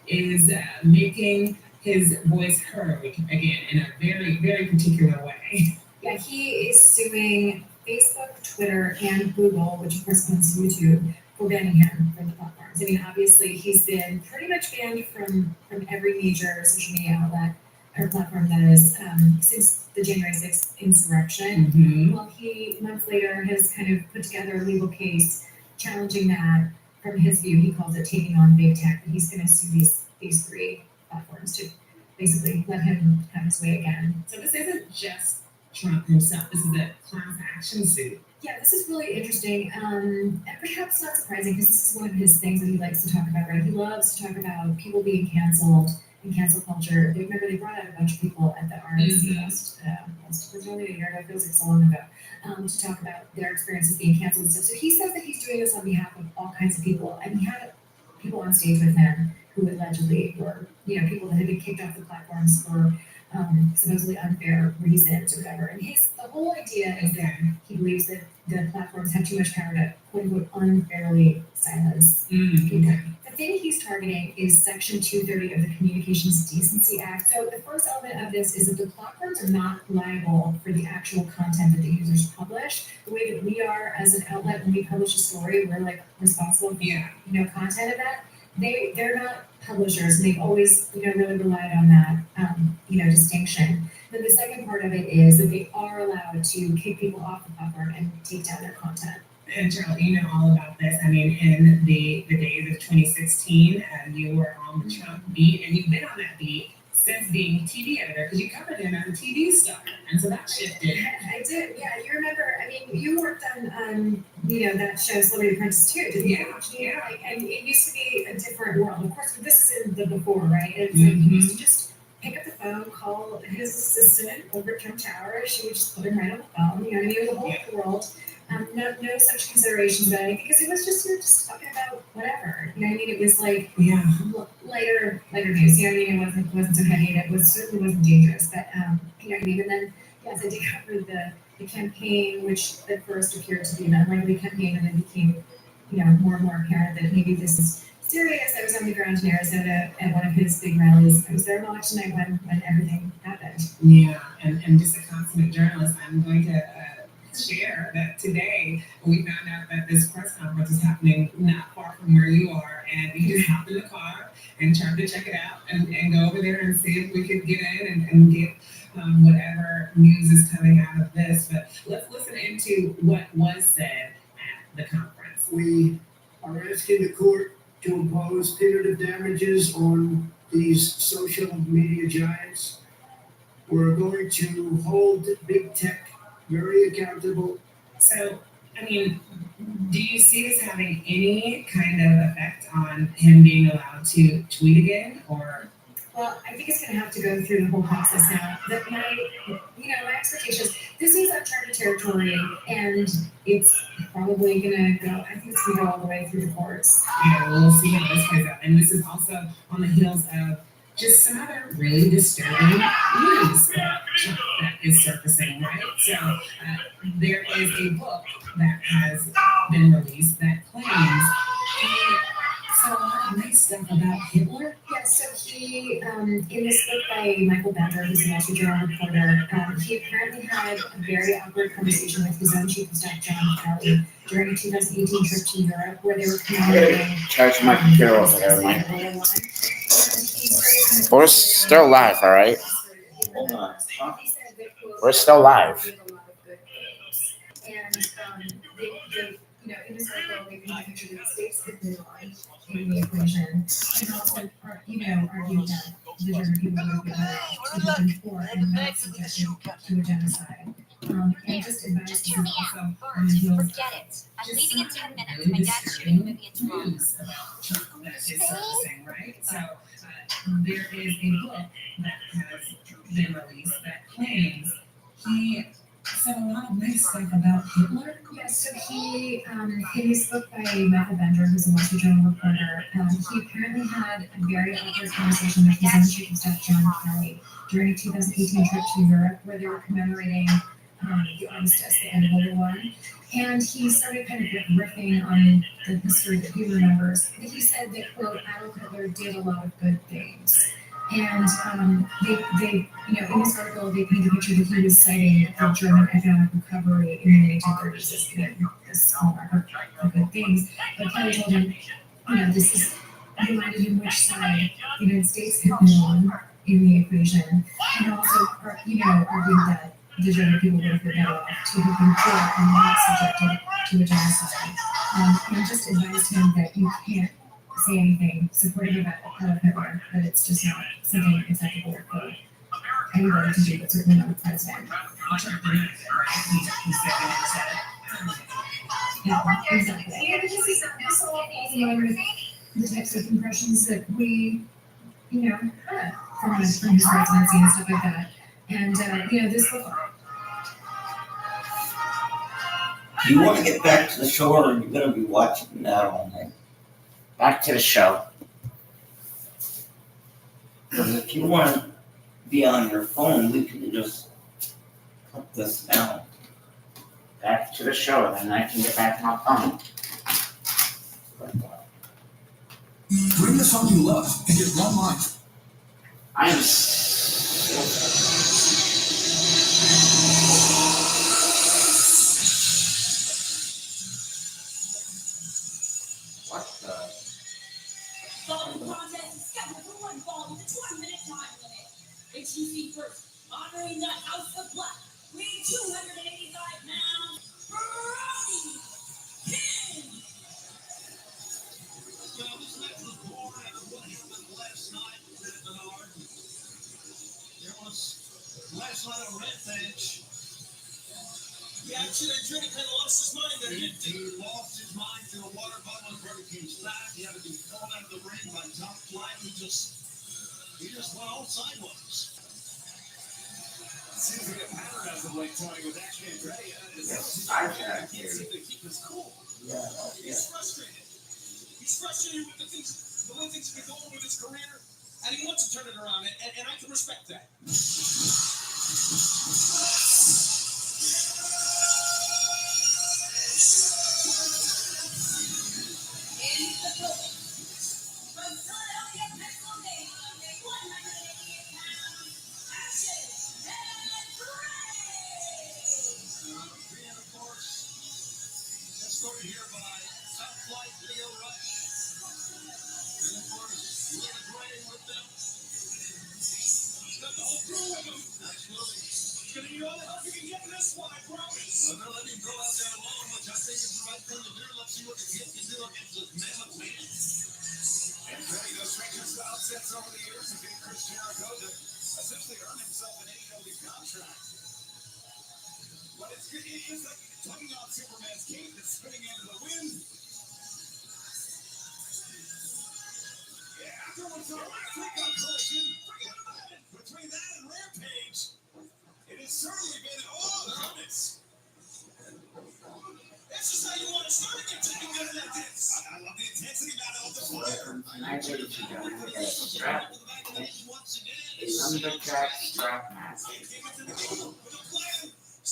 is making his voice heard again in a very, very particular way. Yeah, he is suing Facebook, Twitter, and Google, which of course means YouTube, we're banning him from the platforms. I mean, obviously, he's been pretty much banned from every major social media outlet or platform that is since the January 6th insurrection. Mm-hmm. Well, he months later has kind of put together a legal case challenging that. From his view, he calls it taking on big tech. But he's going to sue these three platforms to basically let him have his way again. So this isn't just Trump himself. This is a class action suit. Yeah, this is really interesting, and perhaps not surprising because this is one of his things that he likes to talk about, right? He loves to talk about people being canceled and cancel culture. Remember, they brought out a bunch of people at the RNC last, it was only a year ago, it feels like so long ago, to talk about their experiences being canceled and stuff. So he says that he's doing this on behalf of all kinds of people, and he had people on stage with him who allegedly were, people that had been kicked off the platforms for supposedly unfair reasons or whatever. And the whole idea is that he believes that the platforms have too much power to quote unquote unfairly silence people. The thing he's targeting is Section 230 of the Communications Decency Act. So the first element of this is that the platforms are not liable for the actual content that the users publish. The way that we are as an outlet, when we publish a story, we're like responsible for content of that. They're not publishers, and they've always really relied on that distinction. Then the second part of it is that they are allowed to kick people off the platform and take down their content. And Charlotte, you know all about this. I mean, in the days of 2016, you were on the Trump beat, and you've been on that beat since being TV editor, because you covered him as a TV star, and so that shifted. I did, yeah. You remember? I mean, you worked on that show Celebrity Apprentice too, didn't you? Yeah. And it used to be a different world. Of course, this is in the before, right? It's like you used to just pick up the phone, call his assistant over at Trump Tower. She would just put him right on the phone. It was a whole world. No such considerations about it, because it was just you're just talking about whatever. It was like lighter news. It wasn't so heavy, and it certainly wasn't dangerous. But And then yes, I did cover the campaign, which at first appeared to be an unlikely campaign, and then became more and more apparent that maybe this is serious. I was on the ground in Arizona at one of his big rallies. I was there on election night when everything happened. Yeah, and just a consummate journalist, I'm going to share that today we found out that this press conference is happening not far from where you are, and we just hopped in the car and tried to check it out and go over there and see if we could get in and get whatever news is coming out of this. But let's listen into what was said at the conference. We are asking the court to impose punitive damages on these social media giants. We're going to hold big tech very accountable. So, I mean, do you see this having any kind of effect on him being allowed to tweet again, or? Well, I think it's going to have to go through the whole process now. But my expectations, this is uncharted territory, and it's probably going to go. I think it's going to go all the way through the courts. Yeah, we'll see how this plays out. And this is also on the heels of just some other really disturbing news that is surfacing, right? So there is a book that has been released that claims he said a lot of nice stuff about Hitler. Yeah, so he, in this book by Michael Bender, who's a Wall Street Journal reporter, he apparently had a very awkward conversation with his own chief of staff, John Kelly, during a 2018 trip to Europe, where they were commemorating. Charge my computer over there, Mike. We're still live, all right? Hold on. We're still live. And in this article, they can picture that states could move on in the equation, and also, argue that the German people would be better for and not subjected to a genocide. And just advice is also on the heels. Forget it. I'm leaving in 10 minutes. My dad's shooting a movie in Toronto. About Trump that is surfacing, right? So there is a book that has been released that claims he said a lot of nice stuff about Hitler. Yes, so he, in his book by Michael Bender, who's a Wall Street Journal reporter, he apparently had a very awkward conversation with his own chief of staff, John Kelly, during a 2018 trip to Europe, where they were commemorating the armistice, the end of World War I. And he started kind of riffing on the history that he remembers. He said that, quote, Adolf Hitler did a lot of good things. And they, in this article, they paint the picture that he was citing the German economic recovery in the 1930s as being this hallmark of good things. But Kelly told him, this is reminded him which side the United States had been on in the equation, and also, argued that the German people would have been better off to have been poor and not subjected to a genocide. And just advised him that you can't say anything supportive of Hitler, that it's just not something acceptable for anybody to do, but certainly not the president. Yeah, exactly. And this all falls in line with the types of impressions that we, had from his presidency and stuff like that. And, this book. Do you want to get back to the show, or are you going to be watching that all night? Back to the show. Because if you want to be on your phone, we can just cut this down. Back to the show, then I can get back to my phone. Bring the song you love and get one life. I am. What the? Following contest is scheduled for one fall with a 20-minute time limit. HUC first, honoring the House of Black, weighing 285 pounds, Brody King. Well, this match was born out of what happened last night at Menard. There was last night a red bench. Yeah, actually, Andretti kind of lost his mind there, didn't he? He lost his mind to a water bottle in Brody King's back. He had to be thrown out of the ring by Top Flight. He just went all sideways. Seems to be a pattern as of late, Tony, with Action Andretti. I can't seem to keep his cool. Yeah. He's frustrated. He's frustrated with the way things have been going with his career, and he wants to turn it around, and I can respect that. In the building. From Philadelphia, Pennsylvania, weighing 188 pounds, Action Andretti. And of course, escorted here by Top Flight Leo Rush. And of course, Lena Gray with them. He's got the whole crew with him. Absolutely. He's going to need all the help he can get in this one, I promise. Well, they'll let him go out there alone, which I think is the right thing to do. Let's see what the kid can do against this mammoth man. And Tony, those stranger style sets over the years have given Chris Jericho to essentially earn himself an AEW contract. But it's like tugging on Superman's cape and spinning into the wind. Yeah, after what's our last week on Collision, forget about it. Between that and Rampage, it has certainly been goodness. This is how you want to start a taking good like this. I love the intensity, man. I love the fire. I did it together with a strap. A lumberjack strap match.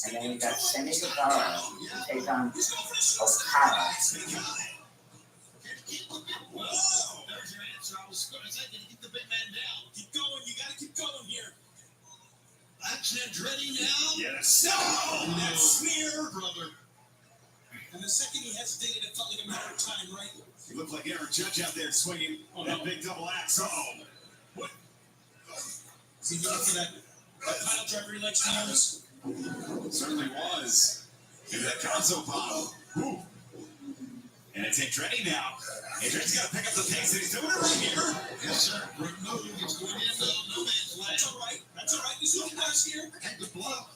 And then we got Sammy Guevara to take on Okada. Whoa! There's your answer. I was going to say, can you get the big man down? Keep going. You got to keep going here. Action Andretti now? Yes. No! That smear, brother. And the second he hesitated, it felt like a matter of time, right? You look like Aaron Judge out there swinging on that big double axe. Uh-oh. What? Is he looking for that title driver he likes to use? It certainly was. Give that console pop. Ooh. And it's Andretti now. Andretti's got to pick up the pace, and he's doing it right here. Yes, sir. Rick Move is going in no man's land. That's all right. That's all right. This is nice here. And good block.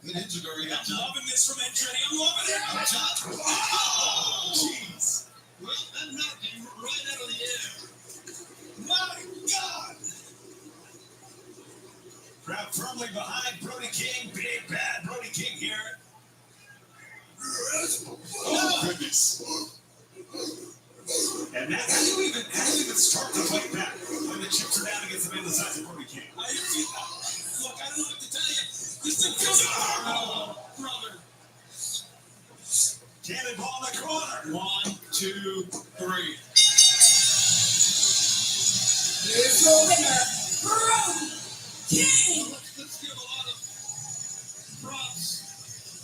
Good engineering. I'm loving this from Andretti. I'm loving it. On top. Oh, jeez. Well, that knocked him right out of the air. My God. Crowd firmly behind Brody King. Big bad Brody King here. Oh, goodness. And now, how do you even start to fight back when the chips are down against the man the size of Brody King? Look, I don't know what to tell you. This thing feels brother. Cannonball in the corner. 1, 2, 3. Here's your winner, Brody King. Let's give a lot of props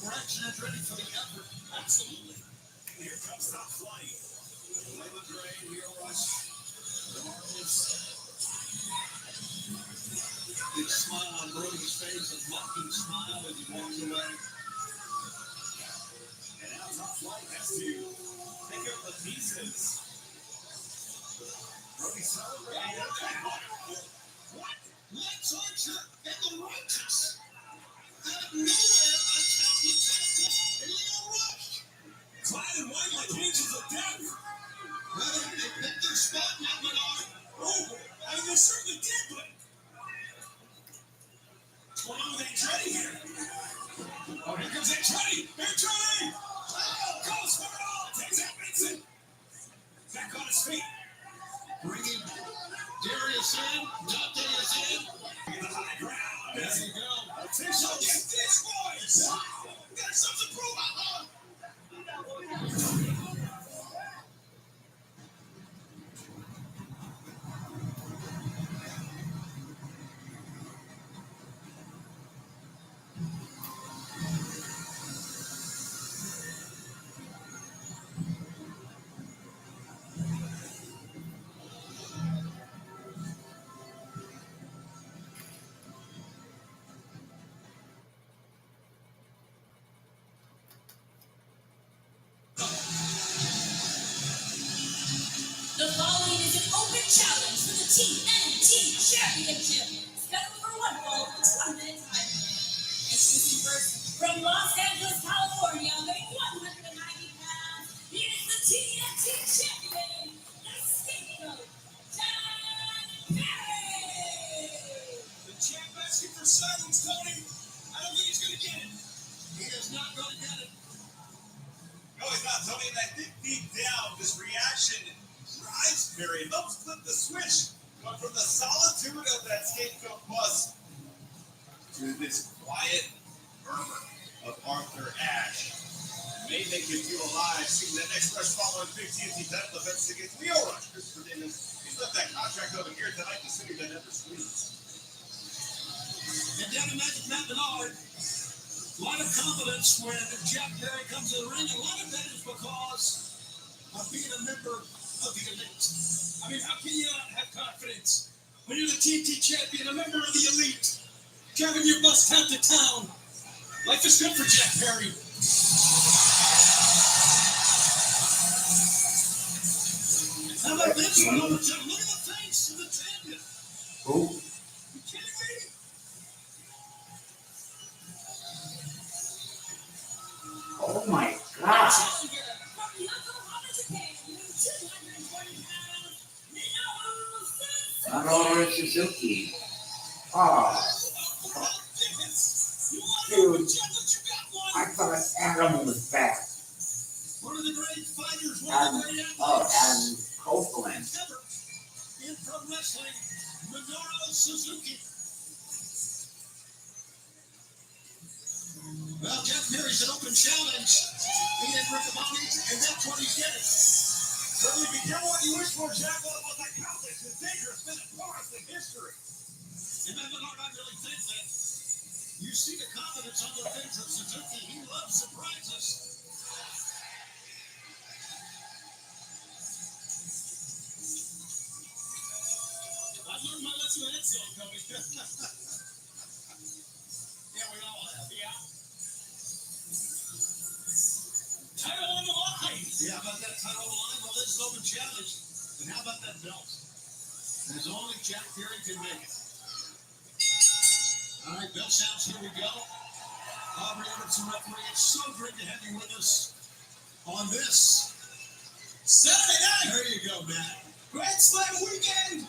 for Action and ready for the effort. Absolutely. Here comes Top Flight. Layla Gray, Leo Rush. The Marvelous. Big smile on Brody's face, a mocking smile as he walks away. And now Top Flight has to pick up the pieces. Brody celebrating. What? Lex Archer and the Righteous. Out of nowhere, attack Lieutenant and Leo Rush. Clyde and White like angels of death. Rather, they picked their spot, not Menard. Oh, I mean, they certainly did, but what's going on with Andretti here? Oh, here comes Andretti! Andretti! Oh, goes for it all! Takes out Vincent! Back on his feet. Bringing Darius in. Dante is in. The high ground. There you go. Official get this, boys! Got something to prove, The following is an open challenge for the TNT Championship. Scheduled for one fall with 1 minute time. Introducing first from Los Angeles, California, weighing 190 pounds. He is the TNT champion, the scapegoat, Jack Perry. The champ asking for silence, Tony. I don't think he's going to get it. He is not going to get it. No, he's not, Tony. And I think deep down, this reaction drives Perry, helps flip the switch. Going from the solitude of that scapegoat bus to this quiet murmur of Arthur Ashe. May make you feel alive, seeing that next rush following big TNT title defense against Leo Rush. Christopher Davis, he's left that contract over here tonight, the city that never sleeps. And down to Magic Matt Menard, a lot of confidence when Jack Perry comes to the ring, and a lot of that is because of being a member of the elite. I mean, how can you not have confidence when you're the TNT champion, a member of the elite, driving your bus town to town? Life is good for Jack Perry. How about this one? Look at the face of the champion. Who? You kidding me? Oh my God. Minoru Suzuki. Oh. Dude, I thought Adam was back. One of the great fighters, And Copeland. in pro wrestling, Minoru Suzuki. Well, Jeff Perry's an open challenge. He and Riccaboni, and that's what he's getting. Certainly be careful what you wish for, Jack. What about that conflict? It's dangerous, been a forest in history. And then Menard, I really think that you see the confidence on the face of Suzuki. He loves surprises. I learned my lesson in that song, Tony. Yeah, we all have. Yeah. Title on the line. Yeah, how about that title on the line? Well, this is open challenge. And how about that belt? And as only Jack Perry can make it. All right, bell sounds. Here we go. Aubrey Everton referee. It's so great to have you with us on this Saturday night. There you go, Matt. Grand Slam weekend.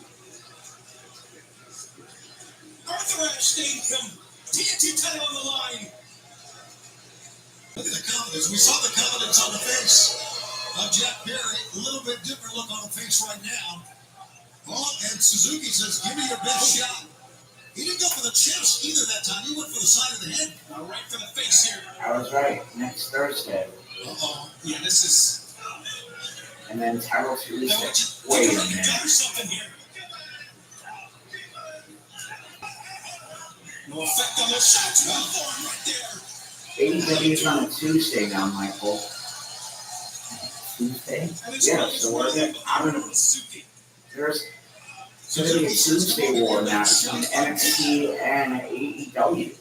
Arthur Ashe Stadium. TNT title on the line. Look at the confidence. We saw the confidence on the face of Jack Perry. A little bit different look on the face right now. Oh, and Suzuki says, give me your best shot. He didn't go for the chest either that time. He went for the side of the head. Right for the face here. I was right. Next Thursday. Uh-oh. Yeah, this is... And then Title Tuesday. Wait Wait a a minute. minute. Something here. No effect on those shots. Well for him right there. AEW's on a Tuesday now, Michael. Tuesday? Yeah, so we're getting out of there's going to be a Tuesday war now between NXT and AEW.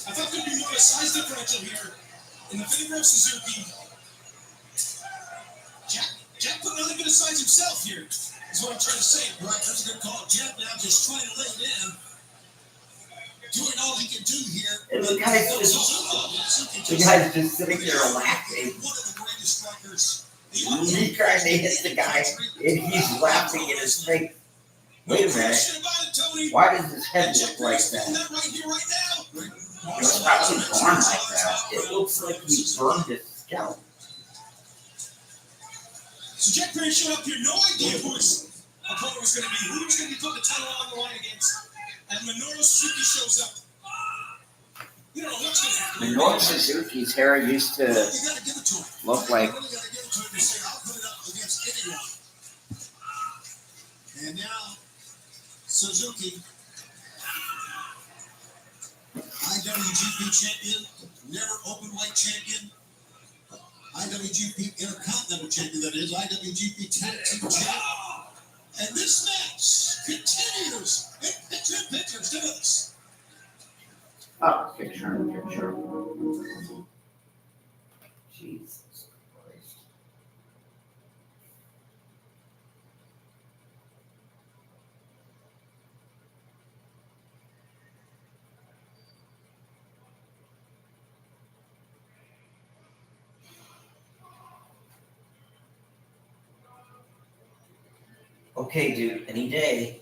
I thought there'd be more of a size differential here in the favor of Suzuki. Jack put another bit of size himself here, is what I'm trying to say. Right, that's a good call. Jack now just trying to lay it in. Doing all he can do here. And the guy's just sitting there laughing. One of the greatest strikers. He tried to hit the guy, and he's laughing in his face. Wait a minute. Why does his head look like that? It was probably born like that. It looks like he burned his scalp. So Jack Perry showed up here, no idea who his opponent was going to be, who was going to be putting the title on the line against. And Minoru Suzuki shows up. You don't know what's going to happen. Minoru Suzuki's hair used to look like. You really got to give it to him to say, I'll put it up against anyone. And now, Suzuki, IWGP champion, never open-weight champion, IWGP Intercontinental champion, that is, IWGP Tag Team champion. And this match continues. Pictures, do this. Oh, picture. Jesus Christ. Okay, dude, any day.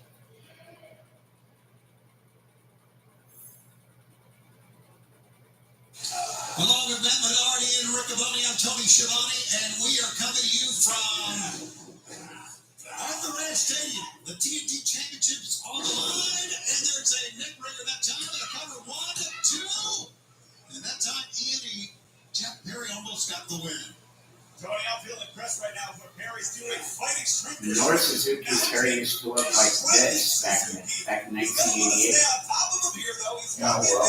Along with Matt Menardi and Riccaboni, I'm Tony Schiavone, and we are coming to you from Arthur Ashe Stadium. The TNT Championship is on the line, and there's a neck breaker that time. They cover 1, 2, and that time Jack Perry almost got the win. Tony, I'm feeling impressed right now with what Perry's doing. Fighting strength. Minoru Suzuki's hair used to look like this back in 1988. Oh well.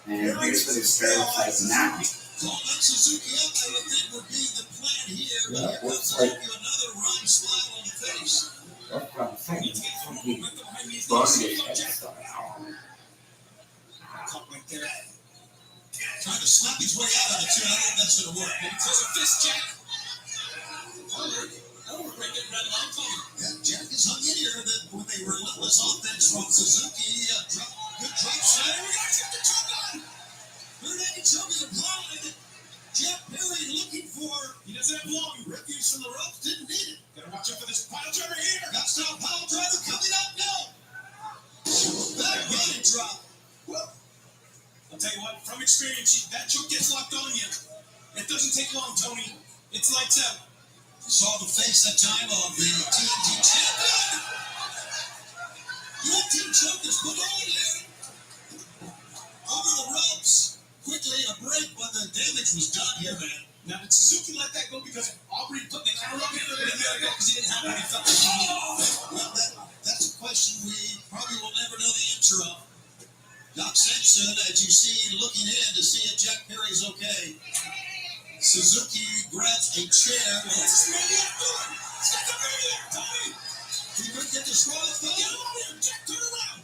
And here's what his hair looks like now. Don't let Suzuki up, I would think would be the plan here, but Yeah, here comes looks like. Suzuki, another wry smile on the face. That's what I'm saying. He burned his head somehow. Caught right there. Trying to slap his way out of it, too. I don't think that's going to work. Maybe throws a fist, Jack. That'll work right there, Red Line. Yeah, Jack is hung in here with a relentless offense from Suzuki. Good drop shot. He's got the choke on. Hernandez choking applied. Jack Perry looking for. He doesn't have long. Refuge from the ropes. Didn't need it. Gotta watch out for this pile driver here. Got style pile driver coming up. No. Back body drop. Whoa. I'll tell you what, from experience, that choke gets locked on you. It doesn't take long, Tony. It's lights out. You saw the face that time of the TNT champion. Your team choke is put on there. Over the ropes. Quickly a break, but the damage was done here, man. Now, did Suzuki let that go because Aubrey put the camera up here? Or did he let it go because he didn't have what he felt like he needed? Well, that's a question we probably will never know the answer of. Doc Sampson, as you see, looking in to see if Jack Perry's okay. Suzuki grabs a chair. What's this maniac doing? He's got the maniac, Tommy! He couldn't get the disqualified. Get him over here, Jack, turn around!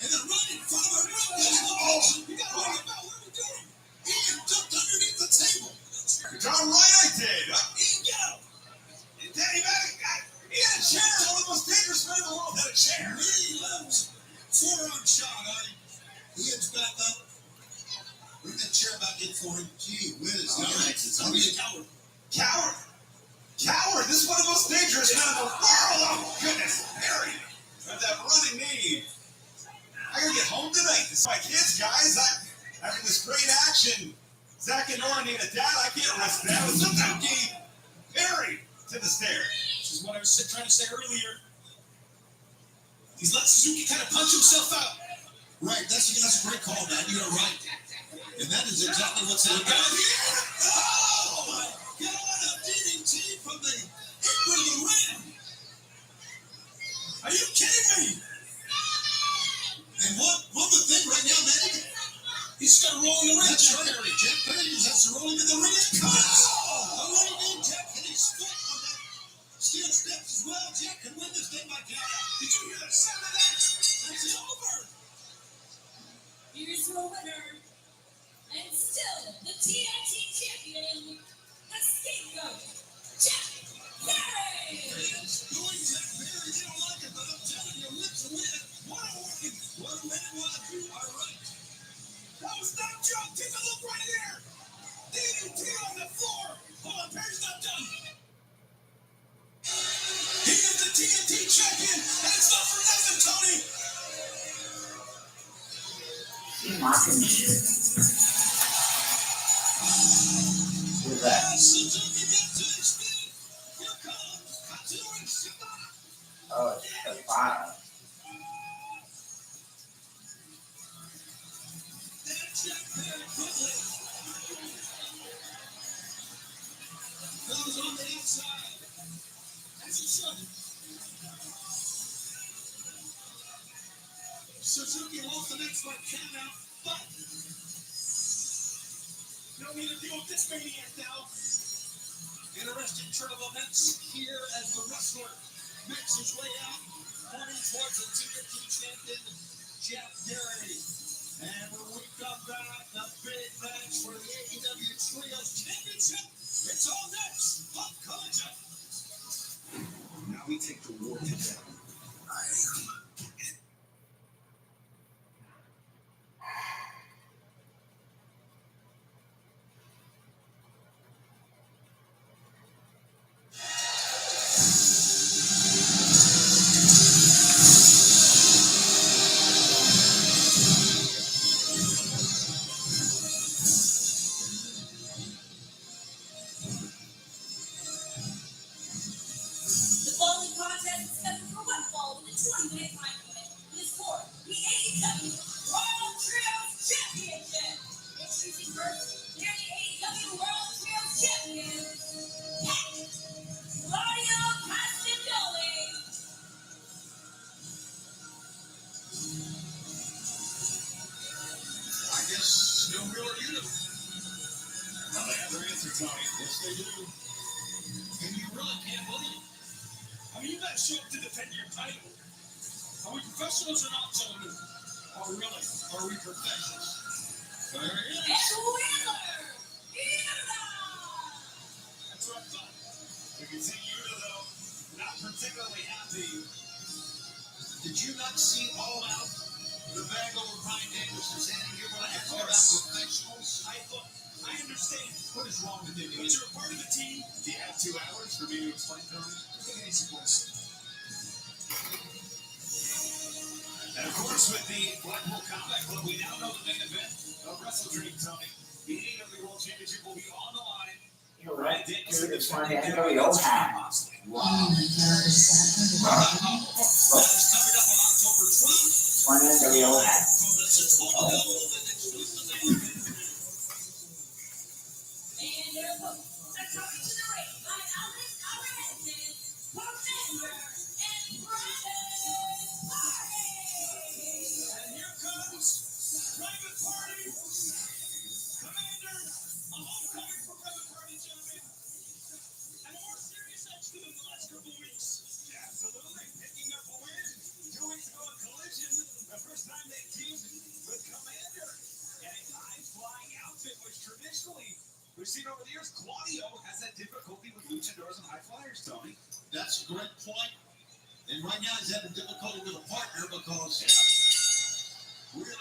And then right in front of him, you gotta worry about what we're doing. Ian ducked underneath the table. Darn right I did. Ian, get him! Daddy, he had a chair. One of the most dangerous men in the world had a chair. Really loves. Forearm shot, Artie. Ian's back up. Bring that chair back in for him. Gee whiz. All right, it's a coward. Coward. This is one of the most dangerous men in the world. Oh, goodness. Perry. With that running knee. I gotta get home tonight. This is my kids, guys. After this great action, Zach and Nora need a dad. I can't rest that. Suzuki. Perry to the stairs. This is what I was trying to say earlier. He's let Suzuki kind of punch himself out. Right, that's a great call, man. You're right. And that is exactly what's happening. Oh, my God, a DDT from the apron of the ring. Are you kidding rocking shit. Who's that? Oh, it's Shibata. Goes on the outside. As he should. Suzuki lost the next one, count out, but no need to deal with this maniac now. Interesting turn of events here as the wrestler makes his way out, pointing towards the TNT champion, Jeff Jarrett. And when we come back, the big match for the AEW Trios Championship, it's all next on Collision. Now we take the war to them. The following contest is scheduled for one fall with a 20-minute time limit. It is for the AEW Royal Trios Championship. Introducing first, they're the AEW Royal Trios Champion, Claudio Castagnoli. I guess no real unit. Well, they have their answer, Tony. Yes, they do. And you really can't believe it. I mean, you guys show up to defend your title. Are we professionals or not, gentlemen? Oh, really? Are we professionals? There he is. And the winner, That's what I thought. We can see Yuta, though, not particularly happy. Did you not see All Out? The bag over Brian Danielson's hand and give what I call that professionals? I understand. What is wrong with you? But you're a part of the team. Do you have 2 hours for me to explain, Tony? I think it needs some voice. And of course, with the Blackpool Combat Club, we now know the main event of Wrestle Dream, Tony. The AEW World Championship will be on the line. You're right. Dude, It's one of the old times. Wow. That is covered up on October 12th. One of the old times. From the Satori Gold and exclusive event. and their hosts are coming to the ring by Alex Alvarez, Commander, and Private Party. And here comes Private Party. Commander, a homecoming for Private Party, gentlemen. And a more serious action than the last couple weeks. Yeah, absolutely. Picking up a win 2 weeks ago in Collision. The first time they teamed with Commander. And a high-flying outfit, which traditionally we've seen over the years. Claudio has that difficulty with luchadors and high flyers, Tony. That's a great point. And right now he's having difficulty with a partner because here we go.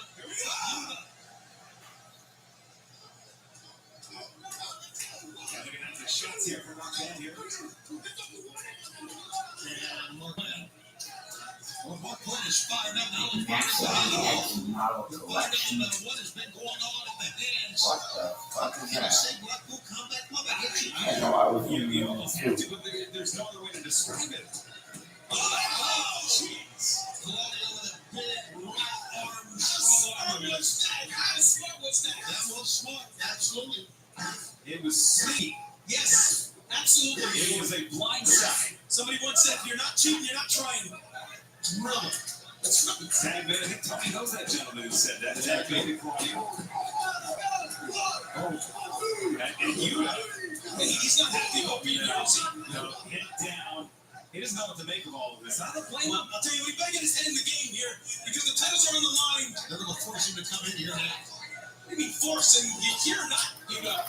Looking at the shots here from Marquette here. And Marquette. Well, Marquette is fired up now. Model collection. What has been going on at the hands What the fuck is that? say Blackpool Combat Club. I get you. I know I was in You the almost have to, but there's no other way to describe it. Oh, jeez. Claudio with a big right arm, strong arm. What's that? How smart was that? That was smart, absolutely. It was sneaky. Yes, absolutely. It was a blind side. Somebody once said, if you're not cheating, you're not trying. Really? That's right. Tag man, I think Tony knows that gentleman who said that. Tag baby Claudio. Oh. And you, he's not happy about being there, is he? No, hit down. He doesn't know what to make of all of this. I don't blame him. I'll tell you, he better get his head in the game here because the titles are on the line. They're going to force him to come in here now. What do you mean forcing? You're not, you know.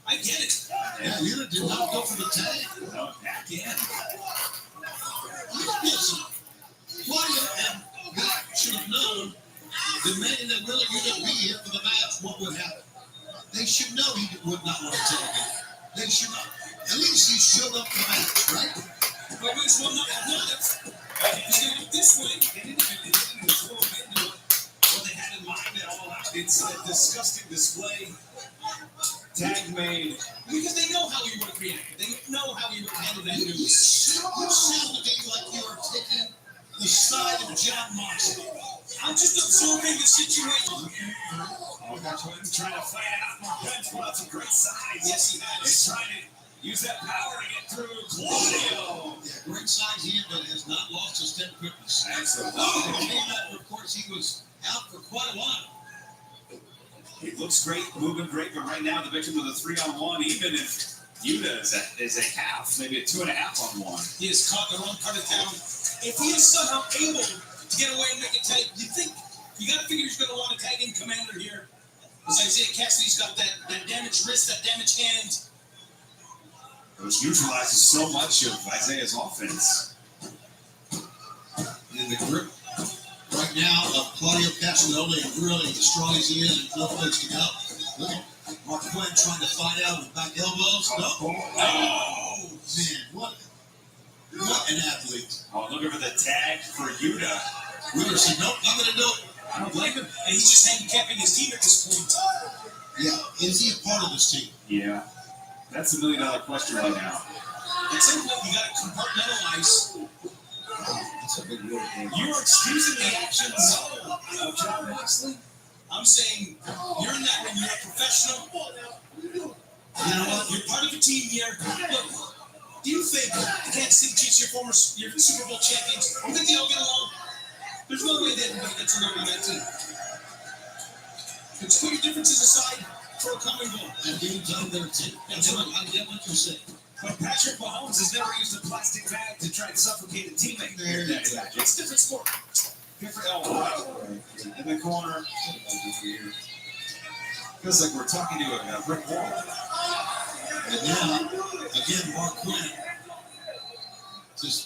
I get it. Yeah, you did not go for the tag. No, back in. Listen, Claudio and God should have known the man that really wouldn't be here for the match, what would happen. They should know he would not want to tag him. They should not. At least he showed up for the match, right? But this one, not this way. They didn't even throw him into what they had in mind at all out. It's a disgusting display. Tag made. Because they know how he would have reacted. They know how he would have handled that news. You sound to me like you're taking the side of John Moxley. I'm just absorbing the situation. Oh, Marquin's trying to fight out. Marquin's put out some great sides. Yes, he has. He's trying to use that power to get through Claudio. Yeah, great size he has not lost his 10 quickness. Absolutely. Of course, he was out for quite a while. He looks great, moving great, but right now the victim of the 3-on-1, even if Yuta is a half, maybe a 2.5 on 1. He is caught the wrong part of town. If he is somehow able to get away and make a tag, you think you got to figure he's going to want to tag in Commander here. Because Isaiah Cassidy's got that damaged wrist, that damaged hand. Which neutralizes so much of Isaiah's offense. In the grip right now of Claudio Castagnoli, really as strong as he is and no place to go. Look at Mark Quinn trying to fight out with back elbows. No. Oh, man, what an athlete. Oh, looking for the tag for Yuta. Wheeler said, nope, I'm going to do it. I don't blame him. And he's just handicapping his team at this point. Yeah, is he a part of this team? Yeah. That's $1 million question right now. At some point, you got to compartmentalize. That's a big word. You are excusing the actions of John Moxley. I'm saying you're in that ring. You're a professional. You know what? You're part of a team here. Look, do you think the Kansas City Chiefs, your Super Bowl champions, do you think they all get along? There's no way that everybody gets along on that team. Let's put your differences aside for a common goal. And game's on their team. That's what I get what you're saying. But Patrick Mahomes has never used a plastic bag to try and suffocate a teammate. It's a different sport. Different elbow. In the corner. Feels like we're talking to a brick wall. And now, again, Mark Quinn just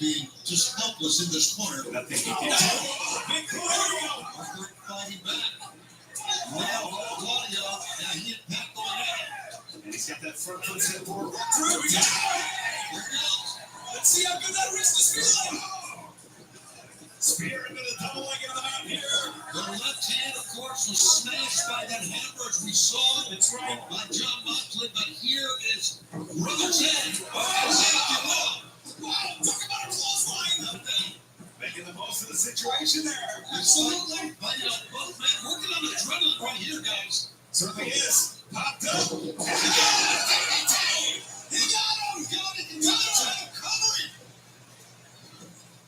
helpless in this corner. I think he did. Big Claudio. Mark Quinn fighting back. Now, Claudio. Now he hit Pat going out. And he's got that front foot set forward. Let's see how good that wrist is feeling. Spear into the double leg into the mount here. The left hand, of course, was smashed by that hammer as we saw. That's right. By John Moxley, but here is Ruther's head. Wow, talk about a close line. Making the most of the situation there. Absolutely. Both men working on the adrenaline right here, guys. Certainly is. Popped up. He got him. Covering.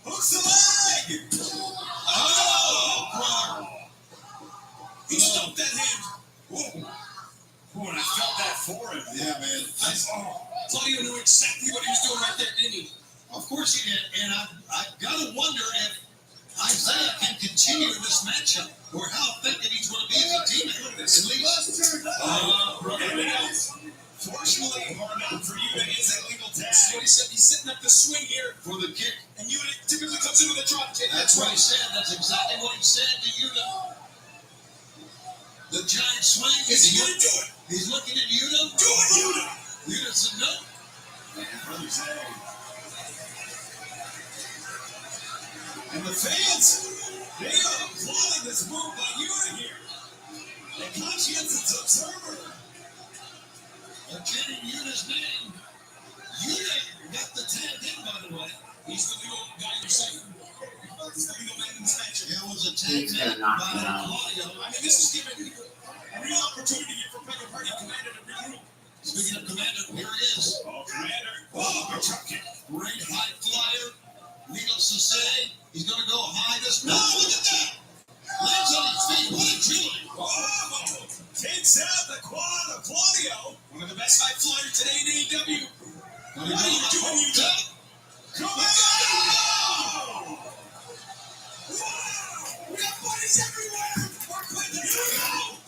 Hooks the leg. Oh! He stumped that hand. Whoa. Oh, and I felt that for him. Yeah, man. Claudio knew exactly what he was doing right there, didn't he? Of course he did. And I've got to wonder if Isaiah can continue in this matchup or how effective he's going to be as a teammate. At least. Fortunately, or not for Yuta, is a legal tag. That's what he said. He's setting up the swing here for the kick. And Yuta typically comes in with a drop kick. That's what he said. That's exactly what he said to Yuta. The giant swing. Is he going to do it? He's looking at Yuta. Do it, Yuta. Yuta said no. Brother Zay. And the fans, they are applauding this move by Yuta here. A conscientious observer. Again in Yuta's name. Yuta got the tag in, by the way. He's the legal guy you're saying. He's the legal man in this match. There was a tag in by Claudio. I mean, this is giving a real opportunity here for Peggy Party Commander to regroup. Speaking of Commander, here he is. Oh, Commander. Oh, a drop kick. Great high flyer. Needless to say, he's going to go high this time. Oh, look at that. Lands on his feet. What a agility. Oh, takes out the quad of Claudio. One of the best high flyers today in AEW. What are you doing, Yuta? Come on! Wow! We got buddies everywhere! We're putting it out!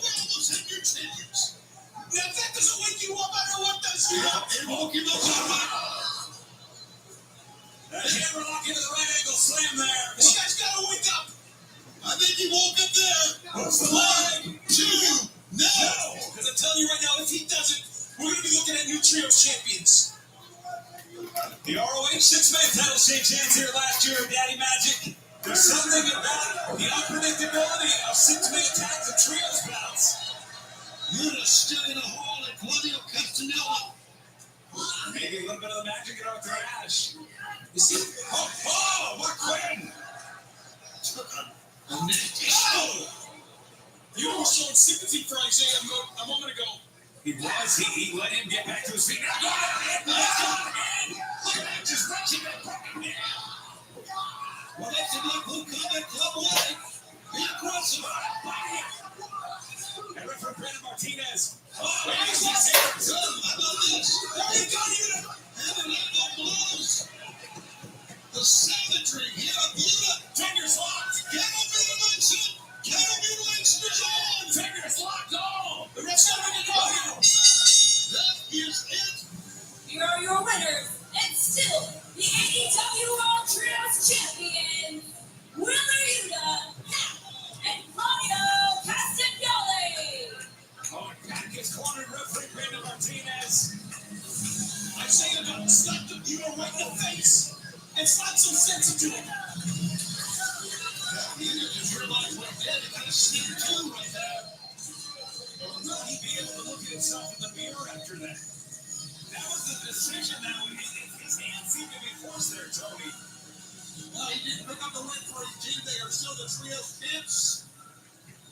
We almost had your champions. Now, if that doesn't wake you up, I don't know what does. It woke him up. That hammerlock into the right angle slam there. This guy's got to wake up. I think he woke up there. What's the leg? 2. No. Because I'm telling you right now, if he doesn't, we're going to be looking at new trios champions. The ROH 6-man title changed hands here last year. Daddy Magic There's something about the unpredictability of six-man tags and trios bouts. Luna stood in a hall at Claudio Castanella. Maybe a little bit of the magic in Arthur Ashe. You see, Mark Quinn took a nasty show. You were showing sympathy for Isaiah a moment ago. He was. He let him get back to his feet. Now, look at that, just reaching that fucking man. Well, that's a Black Blue Combat Club way. Be aggressive. And referee Brandon Martinez. Oh, he's here. How about this? There you go, you haven't had no blows. The savagery here of Luna. Fingers locked. Cannot be mentioned. Cannot be mentioned at all. Fingers locked. Oh, the rest of it go here. That is it. Here are your winners, and still the AEW World Trios Champions, Wheeler Yuta and Claudio Castagnoli. Oh, back is cornered referee Brandon Martinez. I say you don't stop them, you are right in the face. It's not so sensitive. You just realize what they kind of sneak too right there. Well, will he be able to look at himself in the mirror after that? That was the decision now. His hands seem to be forced there, Tony. Well, he didn't pick up the win for his team. They are still the trio champs.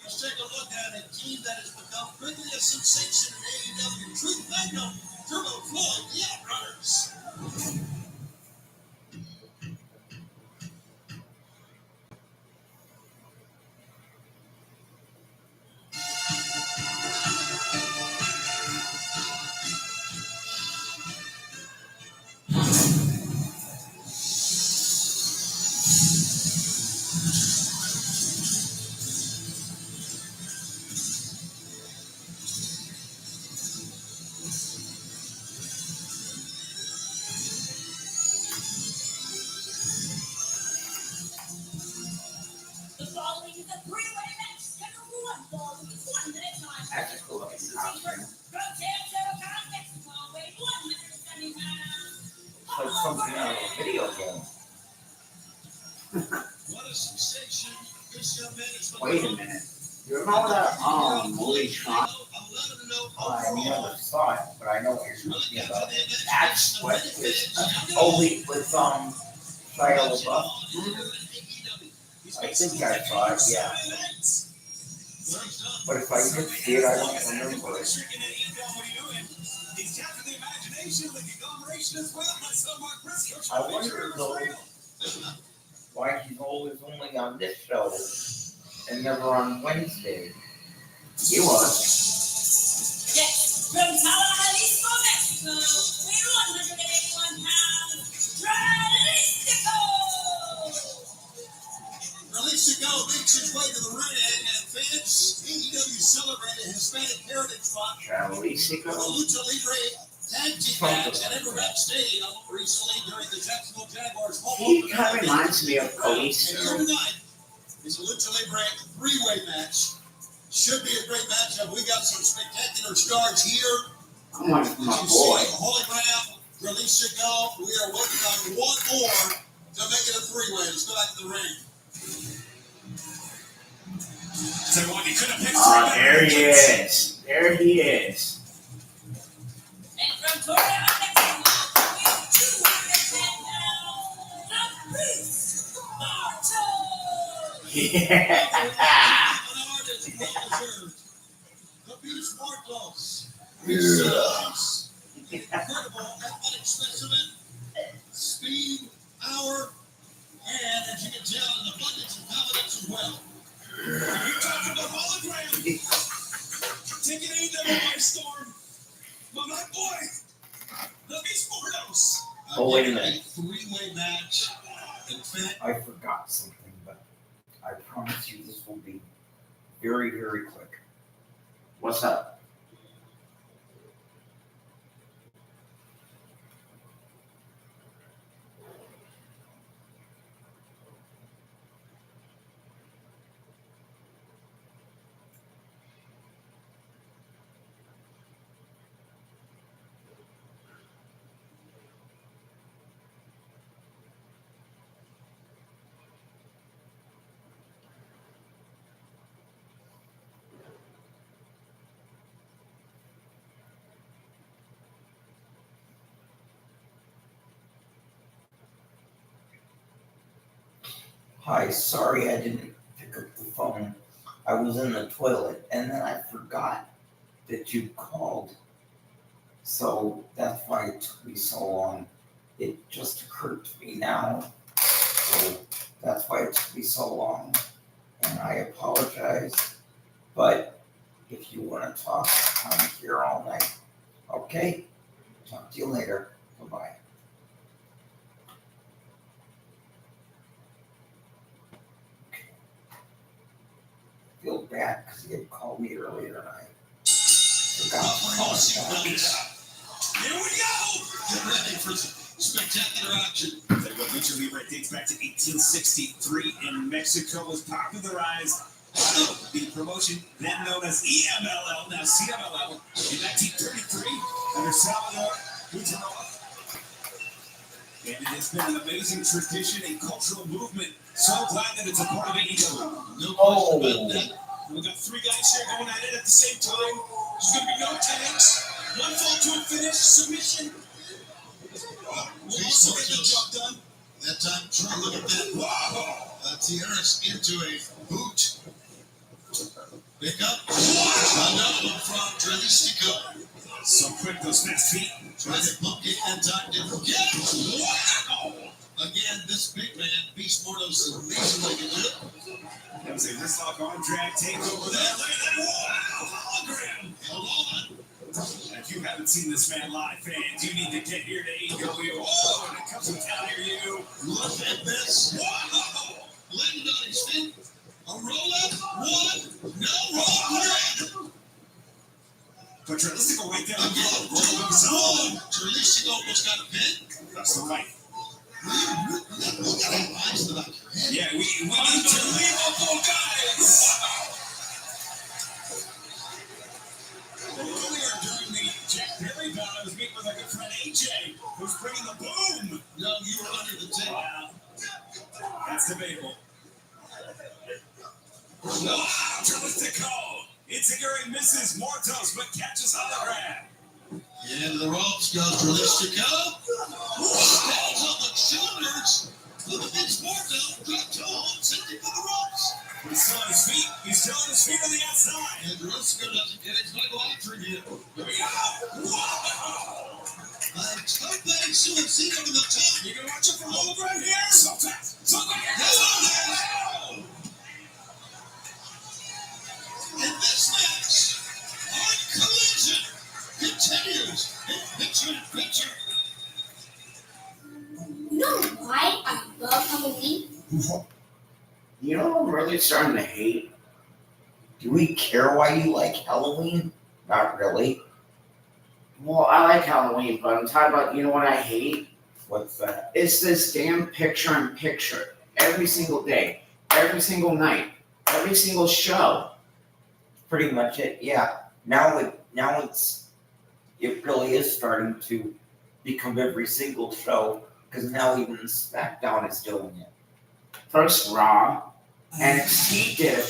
Let's take a look at a team that has become quickly a sensation in AEW. Truth Magnum, Turbo Floyd, the Outrunners. The following is a three-way match scheduled for one fall with a 1-minute time. That's a cool looking costume. From Tampa, Mexico, weighing 170 pounds. Like something out of a video game. What a sensation. This young man is Wait a minute. You remember that movie Tron? I never saw it, but I know what you're talking about. That's what is. Oh, wait, with Shia LaBeouf. I think I saw it, yeah. But if I didn't see it, I don't remember it. I wonder though why he's always only on this show and never on Wednesday. He was. Next, from Jalisco, Mexico, weighing 181 pounds, Jalisco. Release to go makes his way to the ring, and fans, AEW celebrated Hispanic Heritage Month. Jalisco. The Lucha Libre Tag Team match at Everett Stadium recently during the Jacksonville Jaguars home He opener. kind of reminds me of And Police. here tonight is a Lucha Libre three-way match. Should be a great matchup. We got some spectacular stars here. I'm one for my As you boy. see, hologram, release to go. We are working on one more to make it a three-way. Let's go back to the ring. Oh, there he is. There he is. And from Torreon, Mexico, weighing 210 pounds, the Beast Martel. Yeah. The Beast Marcos. Incredible athletic specimen, speed, power, and as you can tell, an abundance of confidence as well. You're talking about hologram. Taking AEW by storm. My boy, the Beast Mortos. Oh, wait a minute. Three-way match. In fact, I forgot something, but I promise you this will be very, very quick. What's up? Hi, sorry I didn't pick up the phone. I was in the toilet and then I forgot that you called. So that's why it took me so long. It just occurred to me now. So that's why it took me so long. And I apologize. But if you want to talk, I'm here all night. Okay? Talk to you later. Bye-bye. Feel bad because he had called me earlier and I forgot to call him back. Here we go! Get ready for some spectacular action. The Lucha Libre dates back to 1863 in Mexico, was popularized by the promotion then known as EMLL, now CMLL, in 1933 under Salvador Gutierrez. And it has been an amazing tradition, a cultural movement. So glad that it's a part of AEW. No question about that. We got three guys here going at it at the same time. There's going to be no tags. One fall to a finish, submission. We'll also get the job done. That time, try look at that. Wow! Tierra's into a boot. Pick up. Another one from Dralistico. So quick, those fast feet. Try to pump it and time to forget. Wow! Again, this big man, Beast Mortos, is amazing like he do it. That was a wrist lock arm drag takeover there. Look at that. Wow! Hologram. Held on. And if you haven't seen this man live, fans, you need to get here to AEW. Oh, and it comes to town near you. Look at this. Wow! Landed on his feet. A roll-up. One. No roll. Red. But Dralistico right there. Again, roll up zone. Dralistico almost got a pin. That's the right. Yeah, we need to leave up those guys. Earlier during the Jack Perry bout, I was meeting with our good friend AJ, who's bringing the boom. No, you were under the table. Wow. That's debatable. Wow, Dralistico. Itaguri misses Mortos, but catches on the grab. Into the ropes goes Dralistico. Stands on the shoulders of Vince Morto. Got two on, sending for the ropes. He's still on his feet. He's still on his feet on the outside. And Dralistico doesn't get it. He's going to go after him here. Here we go. Wow. Tope suicide over the top. You can watch it from hologram here. So fast. So fast. And this match, our collision continues in picture. You know why I love Halloween? You know what I'm really starting to hate? Do we care why you like Halloween? Not really. Well, I like Halloween, but I'm talking about, you know what I hate? What's that? It's this damn picture-in-picture. Every single day, every single night, every single show. Pretty much it, yeah. Now it really is starting to become every single show, because now even SmackDown is doing it. First Raw, NXT did it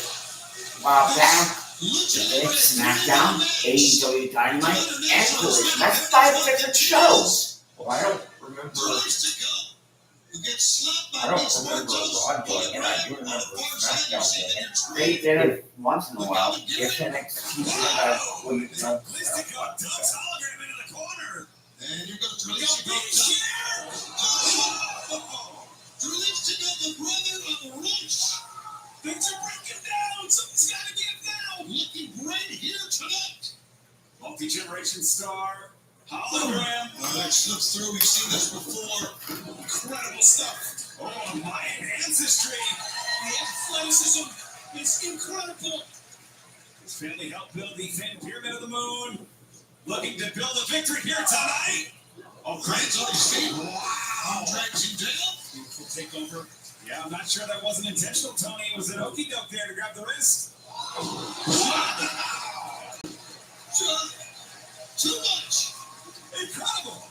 while back. SmackDown, AEW Dynamite, and Collision. That's 5 different shows. Well, I don't remember Raw doing it. I do remember SmackDown doing it. They did it once in a while. If NXT did it, well, you know. And you're going to Dralistico. Dralistico, the brother of Rush. Things are breaking down. Something's got to give now. Looking great here tonight. Multi-generation star. Hologram. That slips through. We've seen this before. Incredible stuff. Oh, Mayan ancestry. The athleticism is incredible. His family helped build the thin pyramid of the moon. Looking to build a victory here tonight. Oh, Grant's on his feet. Wow. Drags him down. Beautiful takeover. Yeah, I'm not sure that wasn't intentional, Tony. It was an okey doke there to grab the wrist. Wow. Too much. Incredible.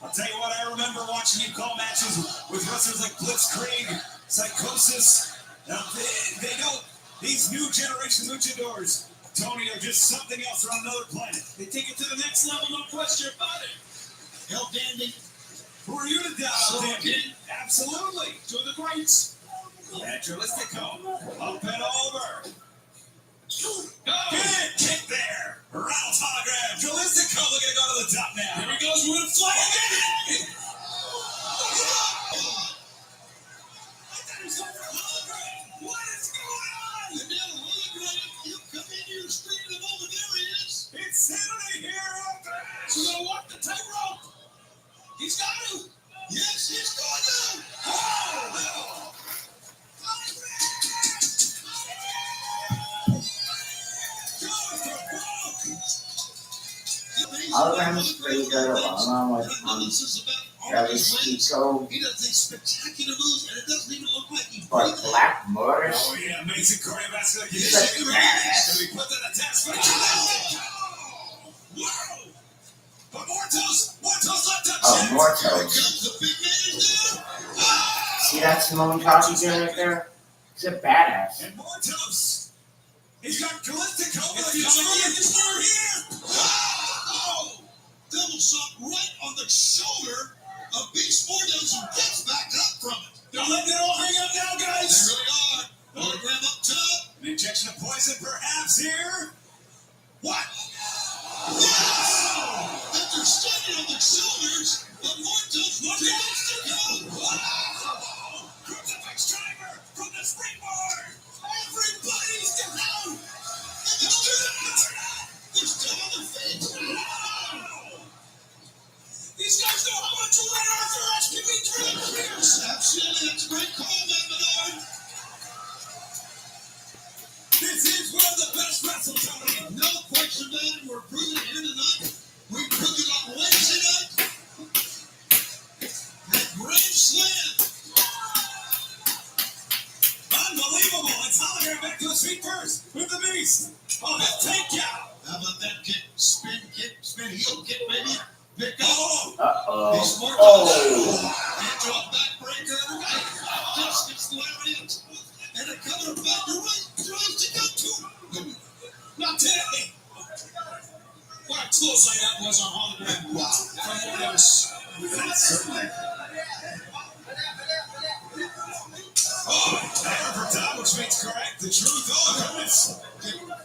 I'll tell you what, I remember watching you call matches with wrestlers like Blitzkrieg, Psychosis. Now, they know these new generation luchadors, Tony, are just something else on another planet. They take it to the next level, no question about it. Hell, Dandy. Who are you to doubt, champion? Absolutely. To the greats. And Dralistico. Up and over. Good kick there. Rattles hologram. Dralistico looking to go to the top now. Here he goes with a fly again. What is going on? And now hologram, you come in here screaming of over there he is. It's Saturday here up there. So we're gonna walk the tightrope. He's got to. Yes, he's going to. Oh! Hologram is pretty good along with Dralistico. He does these spectacular moves, and it doesn't even look like he's But Black Morris, Oh yeah, amazing cardiovascular he's condition. a badass. And we put that attached by Whoa! But Mortos left that Oh, chance. Mortos. Here comes the big man is there. See that Simone Tachi doing right there? He's a badass. And Mortos. He's got Dralistico. It's the We're here. Wow! Double shot right on the shoulder of Beast Mortos, who gets back up from it. Don't let it all hang up now, They guys. really are. Hologram up top. An injection of poison perhaps here. What? Wow! After standing on the shoulders of Mortos, what else to go? Wow! Crucifix driver from the springboard. Everybody's down! And they're still on their feet! These guys know how much Red Arthur Ashe can be driven here. Absolutely, that's a great call, man, Menard. This is one of the best wrestle companies. No question about it. We're proving it here tonight. We proved it on Wednesday night. At Grand Slam. Unbelievable. It's Hologram back to his feet first with the Beast. Oh, that takeout. How about that kick? Spin heel kick, maybe? Pick up. Uh-oh. He's more Oh. into a backbreaker. Just gets the way it is. And a cover back to right. Tries to go to. Not today. What a close line that was on Hologram. Wow. From Mortos. Certainly. Oh, there for Tom, which means correct. The truth. Oh, goodness.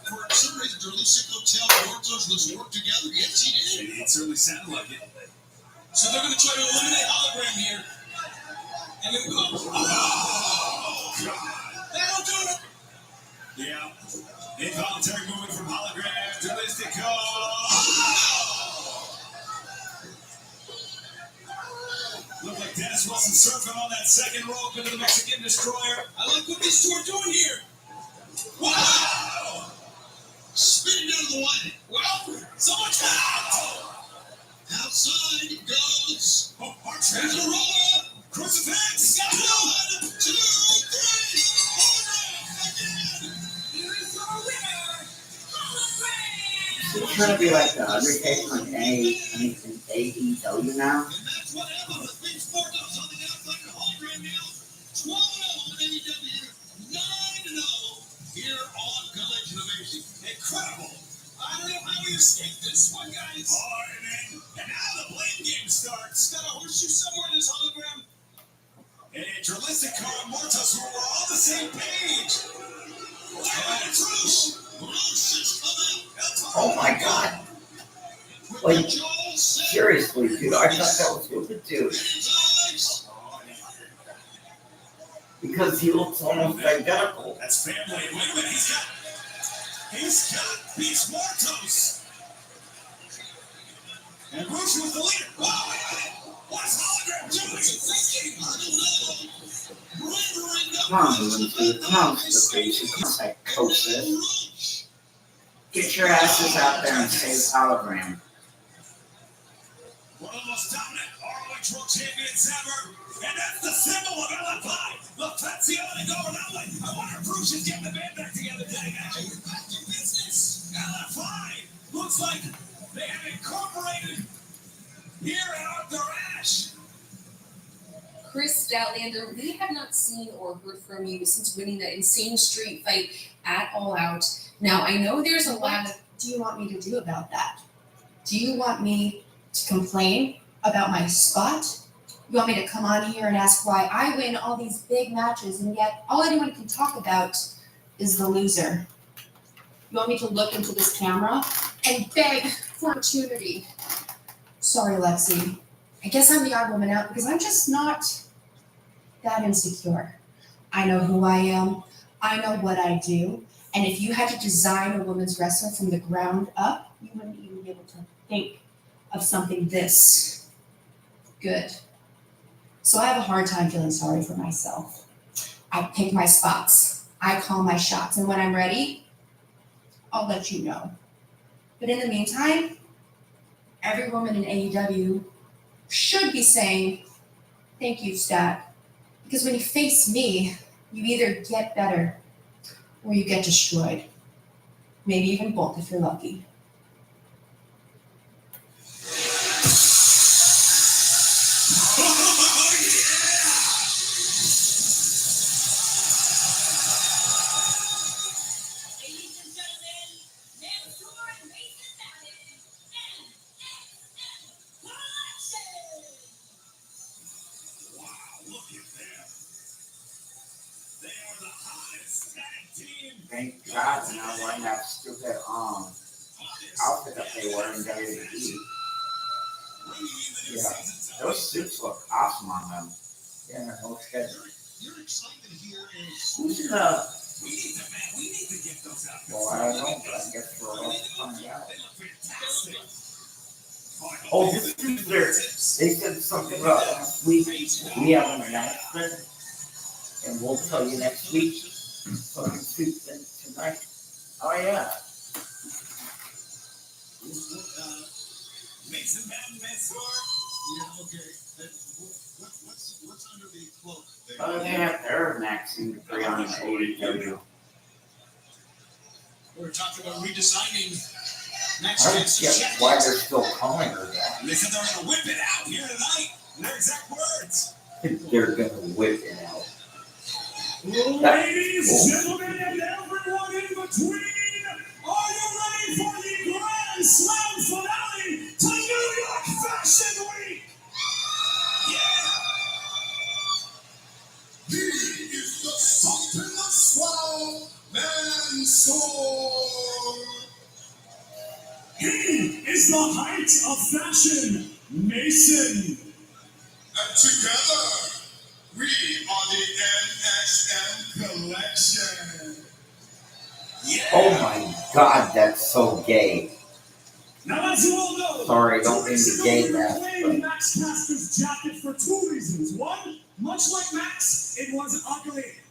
For some reason, Dralistico tell Mortos let's work together. Yes, he did. It certainly sounded like it. So they're going to try to eliminate Hologram here. And then go. Oh, God. That'll do it. Yeah. Involuntary movement from Hologram. Dralistico. Looked like Dennis Wilson surfing on that second rope into the Mexican Destroyer. I like what these two are doing here. Wow! Spinning down the line. Well, so much now! Outside it goes. Oh, There's a Archer. roll up. Crucifix. Got 1, 2, 3. Here's your winner, Hologram. He's trying to be like the Undertaker on AEW now. And that's what happened with Vince Mortos on the outside of Hologram now. 12-0 in AEW. 9-0 here on Collision Amazing. Incredible. I don't know how we escaped this one, guys. And now the blame game starts. Got a horseshoe somewhere in this Hologram. And Dralistico and Mortos who were all the same page. Oh my god. Like, seriously, dude, I thought that was stupid too. Because he looks almost identical. That's family. Wait a minute, he's got Beast Mortos. And Rush was the leader. Wow, wait a minute. What's Hologram doing? Come on, Lindsay. Come on, Stacey. Come on, Psychosis. Get your asses out there and save Hologram. One of the most dominant ROH World Champions ever. And that's the symbol of LFI. The Fazzione going out. I wonder if Bruce is getting the band back together today. Now we're back to business. LFI looks like they have incorporated here at Arthur Ashe. Chris Statlander, we have not seen or heard from you since winning that insane street fight at All Out. Now, I know there's a lot of... What do you want me to do about that? Do you want me to complain about my spot? You want me to come on here and ask why I win all these big matches and yet all anyone can talk about is the loser? You want me to look into this camera and beg for opportunity? Sorry, Lexi. I guess I'm the odd woman out because I'm just not that insecure. I know who I am. I know what I do. And if you had to design a women's wrestler from the ground up, you wouldn't even be able to think of something this good. So I have a hard time feeling sorry for myself. I pick my spots. I call my shots. And when I'm ready, I'll let you know. But in the meantime, every woman in AEW should be saying, thank you, Stat. Because when you face me, you either get better or you get destroyed. Maybe even both if you're lucky. Thank God, you know, wearing that stupid outfit that they wear in WWE. Yeah, those suits look awesome on them. Yeah, no shit. Who's the? Well, I don't know, but I guess we're all find out. Oh, this is their. They said something about last week. We have an announcement, and we'll tell you next week. So tonight. Oh yeah. Mason Man Mansoor. Yeah, okay. What's under the cloak? Oh, they have their Maxine Dupree on AEW. We're talking about redesigning I don't get why they're still calling her that. They said they're gonna whip it out here tonight. Their exact words. They're gonna whip it out. Ladies, gentlemen, and everyone in between, are you ready for the Grand Slam finale to New York Fashion Week? Yeah! He is the Sultan of Swallow, Mansoor. He is the height of fashion, Mason. And together, we are the NXM Collection. Yeah. Oh my God, that's so gay. Now, as you all know, Sorry, don't mean to gay that. reclaimed Max Caster's jacket for two reasons. One, much like Max, it was ugly.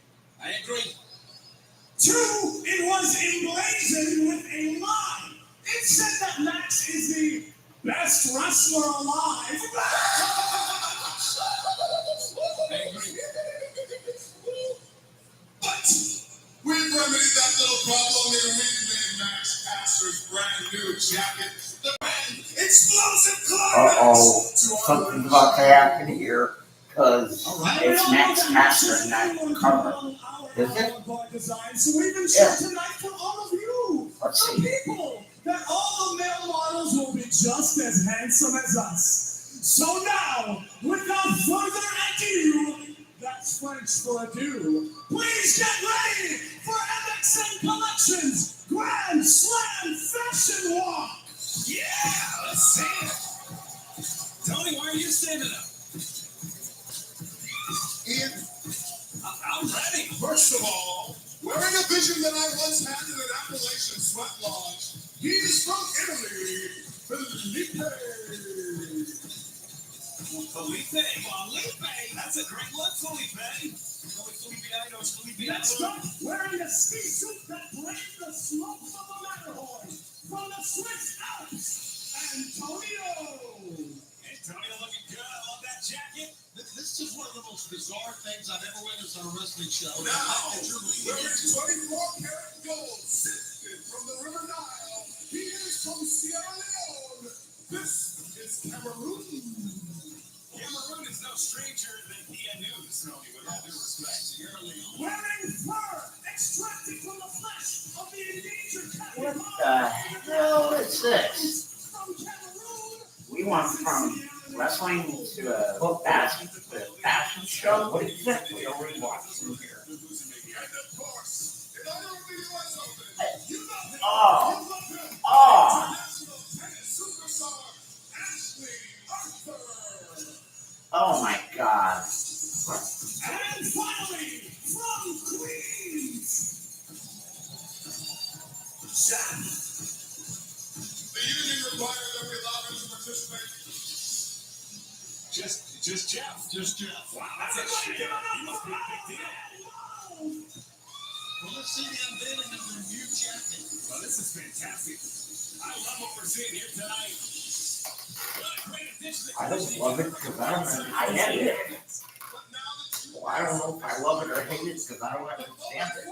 I agree. Two, it was emblazoned with a lie. It said that Max is the best wrestler alive. But we remedied that little problem and remade Max Caster's brand new jacket. The brand explosive climax. Uh-oh, something's about to happen here, because it's Max Caster in that cover. Is it? So we've been Yeah. tonight for all of you, Let's for see. people, that all the male models will be just as handsome as us. So now, without further ado, that's French for ado, please get ready for MXN Collections Grand Slam Fashion Walk. Yeah, let's see it. Tony, why are you standing up? Ian, I'm ready. First of all, wearing a vision that I once had in an Appalachian sweat lodge, he's from Italy, Felipe. Felipe, that's a great look, Felipe. Next up, wearing a ski suit that braved the slopes of the Matterhorn from the Swiss Alps, Antonio. Antonio looking good. I love that jacket. This is one of the most bizarre things I've ever witnessed on a wrestling show. Now, wearing 24-karat gold sifted from the River Nile. He is from Sierra Leone. This is Cameroon. Cameroon is no stranger than Dia News, Tony, with all due respect. Sierra Leone. Wearing fur extracted from the flesh of the endangered cat. What the hell is this? From Cameroon. We want from wrestling to a fashion show? What exactly are we watching here? Oh my God. And finally, from Queens, Jack. The union requires every lobby to participate. Just Jeff. Just Jeff. Wow, that's a shame. He must be a big deal. Well, let's see the unveiling of the new jacket. Well, this is fantastic. I love what we're seeing here tonight. I don't love it because I hate it. Well, I don't know if I love it or hate it because I don't understand it.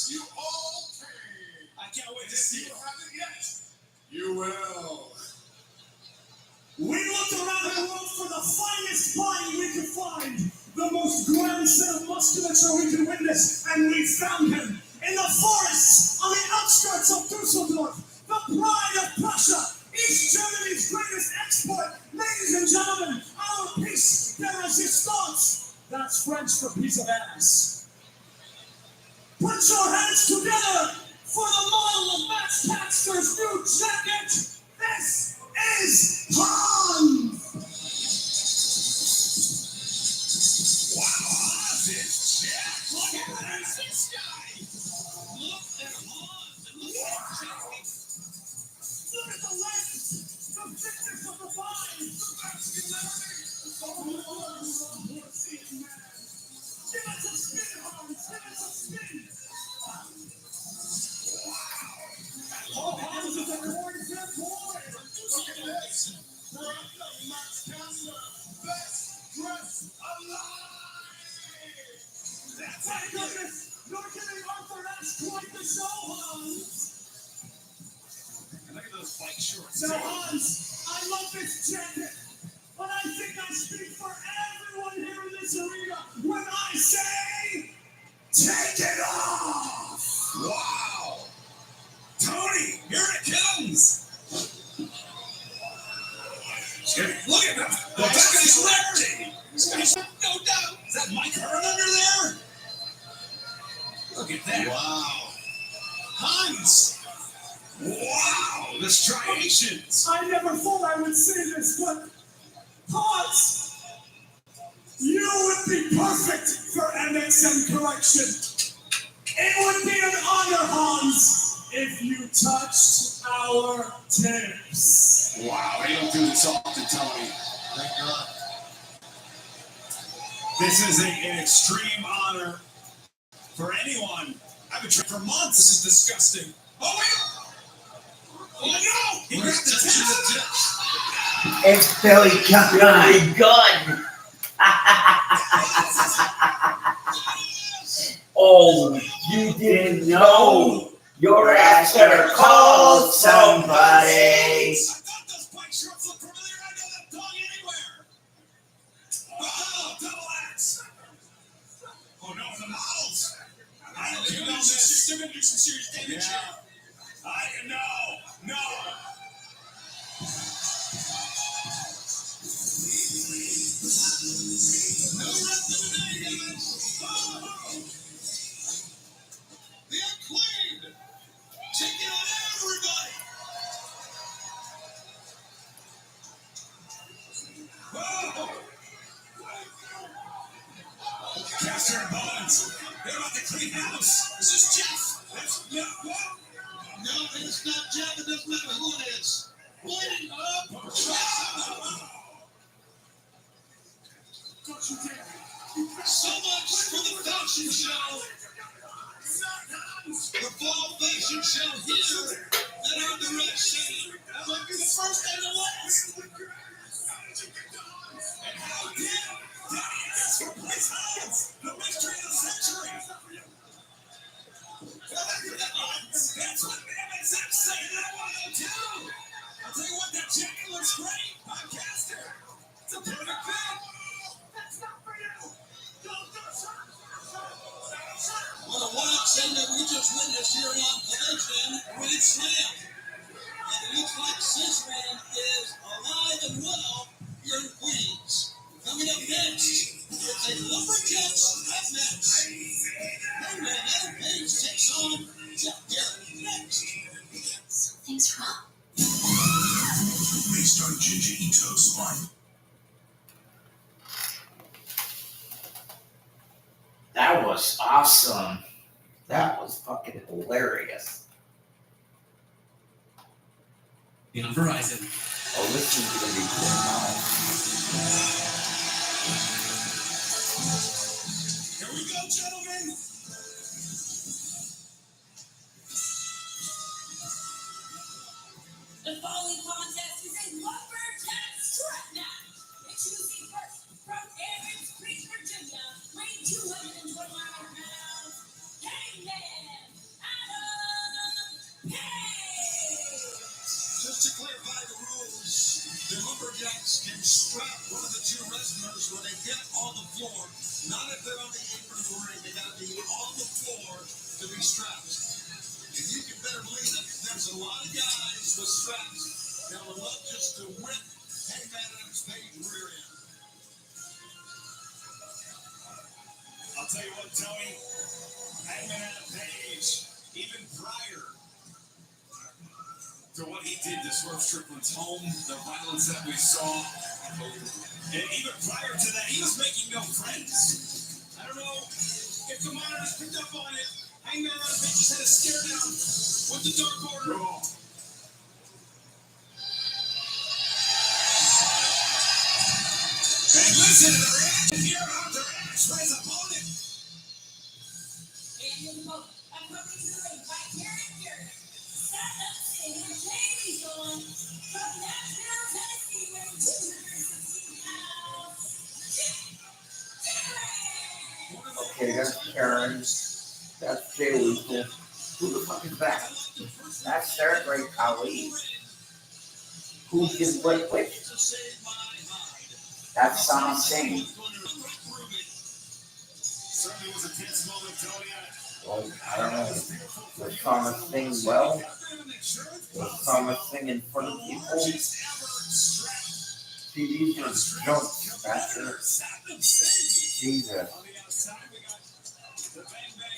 You all came. I can't wait to see you. Haven't yet. You will. We looked around the world for the finest body we could find, the most grand set of musculature we could witness, and we found him in the forests on the outskirts of Dusseldorf, the pride of Prussia, East Germany's greatest export. Ladies and gentlemen, our piece de resistance. That's French for piece of ass. Put your hands together for the model of Max Caster's new jacket. This is Hans. Wow, Hans is Jack. Look at this guy. Look at Hans. Look at that jacket. Look at the legs, the thickness of the body, the vascularity. Oh, what's it, man? Give us a spin, Hans. Give us a spin. Wow. Oh, Hans is a corn-fed boy. Look at this. Brother Max Caster, best dressed alive. That's my goodness. You're giving Arthur Ashe quite the show, Hans. And look at those white shorts. Now, Hans, I love this jacket, but I think I speak for everyone here in this arena when I say, take it off! Wow! Tony, here it comes! Look at that! The back of his clarity! No doubt! Is that Mike Hearn under there? Look at that! Wow! Hans! Wow, the striations! I never thought I would say this, but Hans, you would be perfect for MXM correction. It would be an honor, Hans, if you touched our tips. Wow, they don't do this often, Tony. Thank God. This is an extreme honor for anyone. I've been trying for months. This is disgusting. Oh, wait! Oh no! He grabbed the tip! It's Billy Gunn. Gun. Oh, you didn't know? Your ass better call somebody. I thought those white shirts looked familiar. I know that dog anywhere. Oh, double X. Oh no, the models. I don't think this. They're gonna do some serious damage here. No. No rest of the day, guys. Oh. The Acclaimed. Taking on everybody. Oh. Caster and Bowens. They're about to clean house. Is this Jeff? That's no. What? No, it's not Jeff. It doesn't matter who it is. Pointing up. Don't you dare. So much for the fashion show. The fall fashion show here that earned the red shade. That might be the first and the last. And how did Danny Ass replace Hans? The mystery of the century. Well, that's what the MXM say, and I want to too. I'll tell you what, that jacket looks great. I'm Caster. It's a perfect fit. That's not for you. Well, the one action that we just witnessed here on Collision with its slam. And it looks like Scissoring is alive and well. here in Queens. Coming up next, it's a Lumberjacks Death Match. Hangman Adam Page takes on Jeff Jarrett next. Something's wrong. Based on Junji Ito's spine. That was awesome. That was fucking hilarious. On Verizon. Oh, this is gonna be cool now. Here we go, gentlemen. The following contest is a lumberjack strap match. Introducing first from Aaron's Creek, Virginia, weighing 221 pounds, Hangman Adam Page. Just to clarify the rules, the Lumberjacks can strap one of the two wrestlers when they get on the floor. Not if they're on the apron of the ring. They gotta be on the floor to be strapped. And you can better believe that there's a lot of guys with straps that would love just to whip Hangman Adam's Page rear end. I'll tell you what, Tony. Hangman Adam Page, even prior to what he did to Swerve Strickland's home, the violence that we saw, and even prior to that, he was making no friends. I don't know if the monitors picked up on it. Hangman Adam Page just had a stare down with the Dark Order. Oh. And listen to the reaction here of their X-Ray's opponent. And in the moment, accompanied to the ring by Karen Garrett, Seth Singh and Jamie Dawn from Nashville, Tennessee, weighing 216 pounds, Jeff Jarrett. Okay, that's Karen. That's Jay Lethal. Who the fuck is that? That's their great Ali. Who's his which? That's Sama Singh. Certainly was a tense moment, Tony. Well, I don't know. Was Thomas sing well? Was Thomas sing in front of people? See, these are jokes, bastards. Jesus.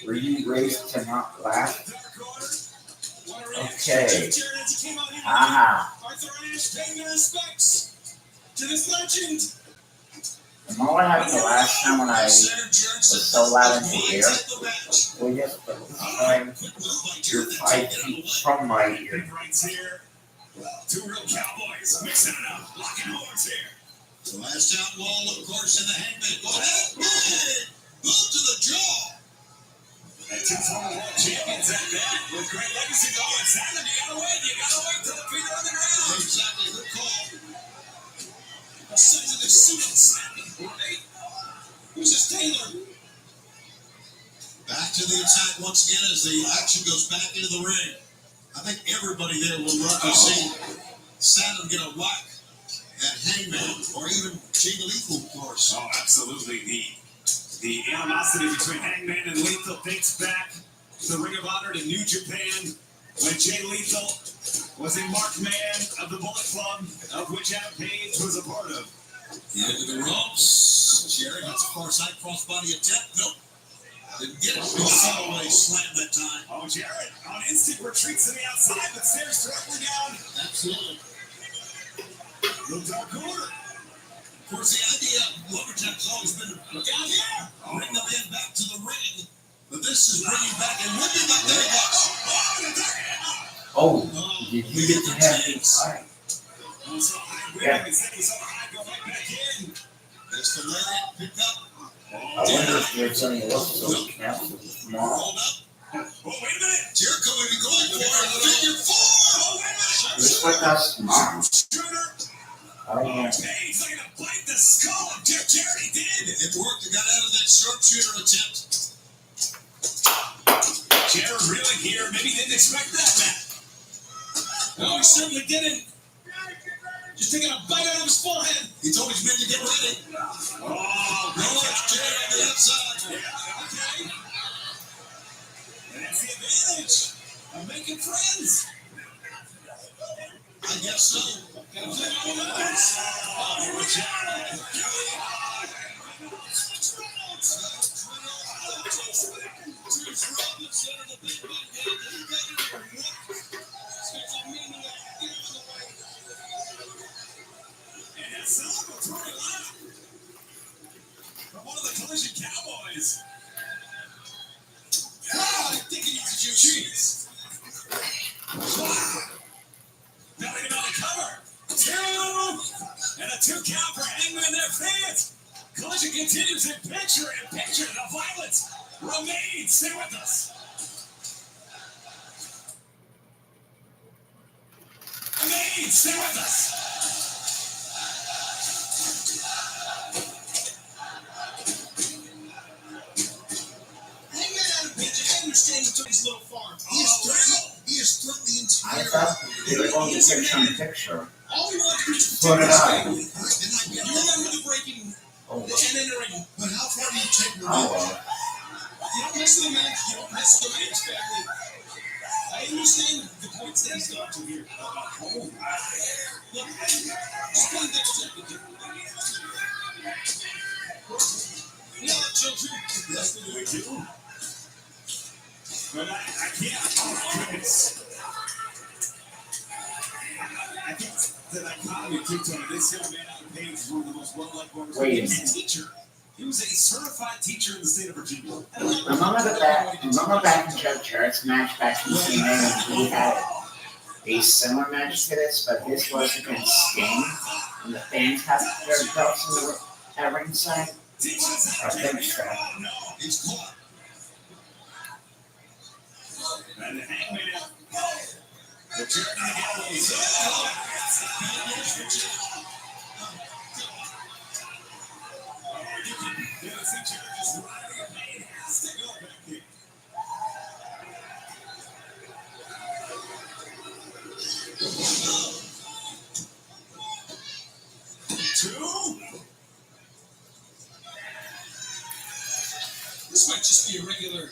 Were you raised to not laugh? Okay. Aha. Arthur Ashe paying their respects to this legend. Am I what happened the last time when I was so loud in the ear? Well, yes, but this time you're 5 feet from my ear. Two real cowboys mixing it up, locking horns here. The last outlaw, of course, in the Hangman. Go ahead, move to the jaw. And two former world champions at that, with great legacy going. Saturn, you gotta wait till the feet are on the ground. Exactly, good call. Size of the suit and snapping, right? Who's this Taylor? Back to the attack once again as the action goes back into the ring. I think everybody there will love to see Saturn get a whack at Hangman, or even Jay Lethal, of course. Oh, absolutely. The animosity between Hangman and Lethal dates back to the Ring of Honor to New Japan, when Jay Lethal was a marked man of the Bullet Club, of which Adam Page was a part of. Into the ropes. Jerry gets a far side crossbody attempt. Nope. Didn't get it. Soloway slam that time. Oh, Jarrett on instant retreats to the outside, but stares directly down. Absolutely. The Dark Order. Of course, the idea of Lumberjack's always been look out here, bring the man back to the ring. But this is bringing back and whipping back there he goes. Oh, did you get to have this fight? Yeah. There's the lariat, pick up. I wonder if there's any episodes canceled tomorrow. Hold up. Oh, wait a minute. Jericho may be going for it. Figure four. Oh, wait a minute. Looks like that's tomorrow. I don't know. He's going to bite the skull of Jeff Jarrett. He did. It worked. He got out of that sharpshooter attempt. Jarrett really here. Maybe didn't expect that, man. No, he certainly didn't. Just taking a bite out of his forehead. He told his men to get ready. Oh, no, it's Jarrett on the outside. Okay. And that's the advantage of making friends. I guess so. Got to play all the And a celebratory laugh from one of the Collision Cowboys. Thinking he's a cheese. Belly on the cover. 2. And a 2 count for Hangman and their fans. Collision continues in picture in picture. The violence remains. Stay with us. Remains. Stay with us. Understand he took his little farm. He has threatened the I entire. thought they were going to picture in picture. All we want to do is So did I. and you remember the breaking Oh, and entering. But how far do you take the oh road? well. You don't mess with the man. You don't mess with the man's family. I understand the points that he's got to here. Look, just one next step with you. Yeah, children. That's the way to do. But I can't. Oh, goodness. I think the dichotomy of TikTok, this young man on the page is one of the most well-liked ones. Wait a He was minute. a teacher. He was a certified teacher in the state of Virginia. Remember back in Jeff Jarrett's match back in TNA when he had a similar match to this, but this was against Sting, and the fans had their belts at ringside? I think so. He's caught. And the Hangman, the Jarrett and the Gallows. You can see Jarrett just riding a fantastic back kick. This might just be a regular.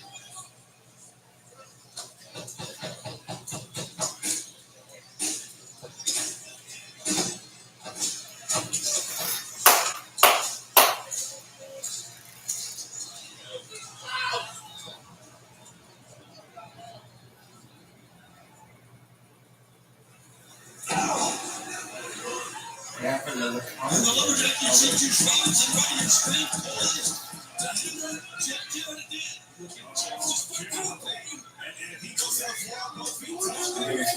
Yeah, for the And the lumberjack, you said you shot somebody in strength.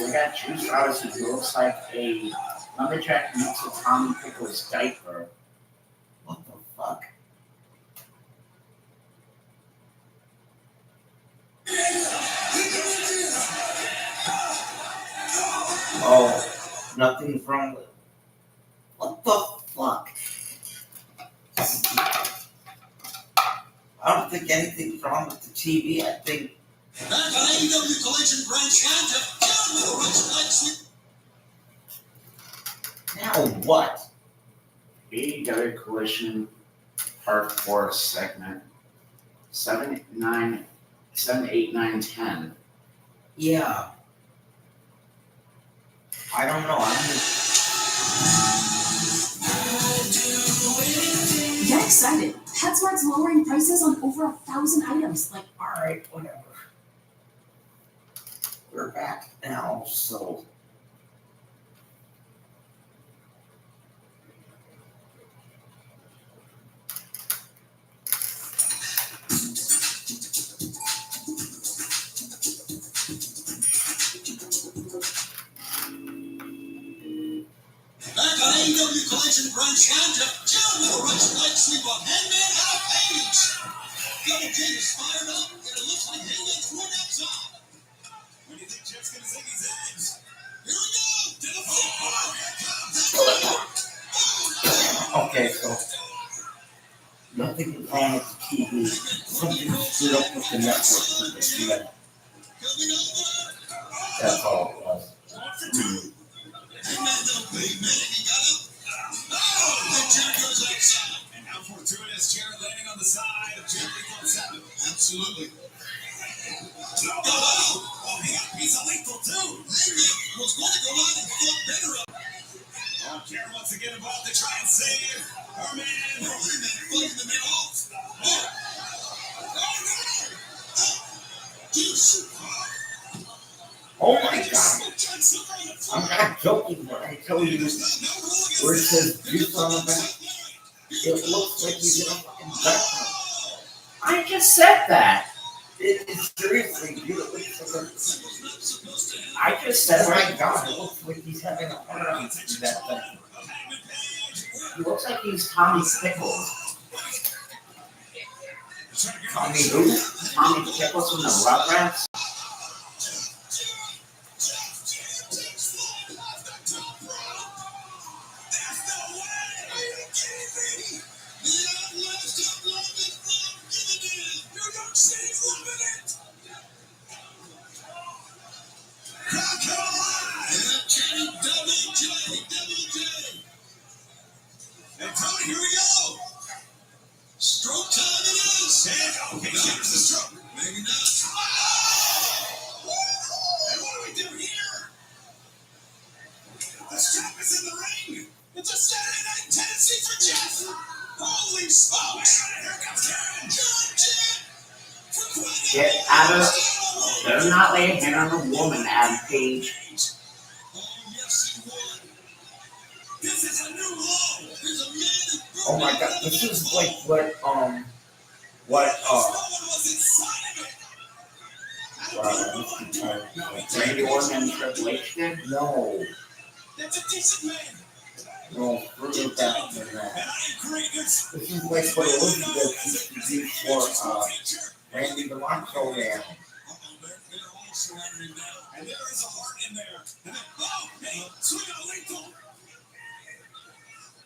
We got Juice Robinson who looks like a lumberjack meets a Tommy Pickles diaper. What the fuck? Oh, nothing's wrong with. What the fuck? I don't think anything's wrong with the TV. I think. Back on AEW Collision Grand Slam, down with a right leg sweep. Now what? AEW Collision Part 4 segment 7, 8, 9, 10. Yeah. I don't know. I'm just. Get excited! PetSmart's lowering prices on over 1,000 items. Like, Alright, whatever. We're back now, so. Back on AEW Collision Grand Slam, down with a right leg sweep on Hangman out of Page. Double J is fired up, and it looks like Hangman's going outside. When do you think Jeff's gonna zig his eggs? Here we go! To the floor! Okay, so. Nothing is wrong with the TV. Something screwed up with the network for this event. That's all it was. Hangman don't big man, and he got up. Oh, and Jarrett goes outside. And now fortuitous Jarrett landing on the side of Jericho 7. Absolutely. Oh, he got a piece of lethal too. Hangman was going to go out and fought better up. Oh, Karen once again involved to try and save her man. Her man fighting the man off. Oh my God. I'm not joking when I tell you where it says juice on the back. It looks like he's in a fucking bathroom. I just said that. It's seriously, dude, it looks like I just said oh my that. God, it looks like he's having a heart attack through that thing. He looks like he's Tommy Pickles. Tommy who? Tommy Pickles from the Rugrats. Hey, Tony, here we go. Stroke time it is. Okay, here's the stroke. Maybe not. And what do we do here? The strap is in the ring. It's a Saturday night tendency for Jeff. Holy smokes. Here comes Karen. Get out of. Better not lay a hand on a woman, Adam Page. This is a new low. There's a man. Oh my God, this is like what Randy Orton and Triple H did? No, That's a decent man. no, further back than that. This is like what Elizabeth used to do for Randy the Macho Man. They're all surrounding him now. And there is a heart in there. And then, oh, hey, swing out lethal.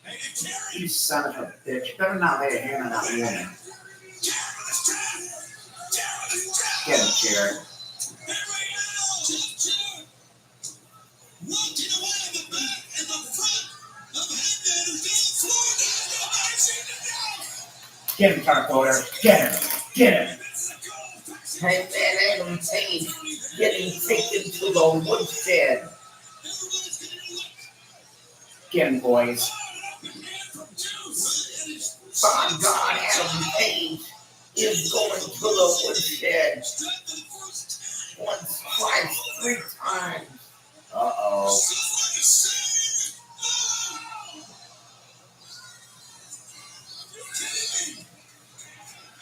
Hey, Karen. You son of a bitch. Better not lay a hand on that woman. Karen with the strap. Karen with the strap. Get him, Jared. There we go. Walking away in the back and the front of Hangman who's down the floor. Get him, Carter. Get him. Get him. Hangman Adam Page getting taken to the woodshed. Get him, boys. By God, Adam Page is going to the woodshed. Once, twice, 3 times. Uh-oh.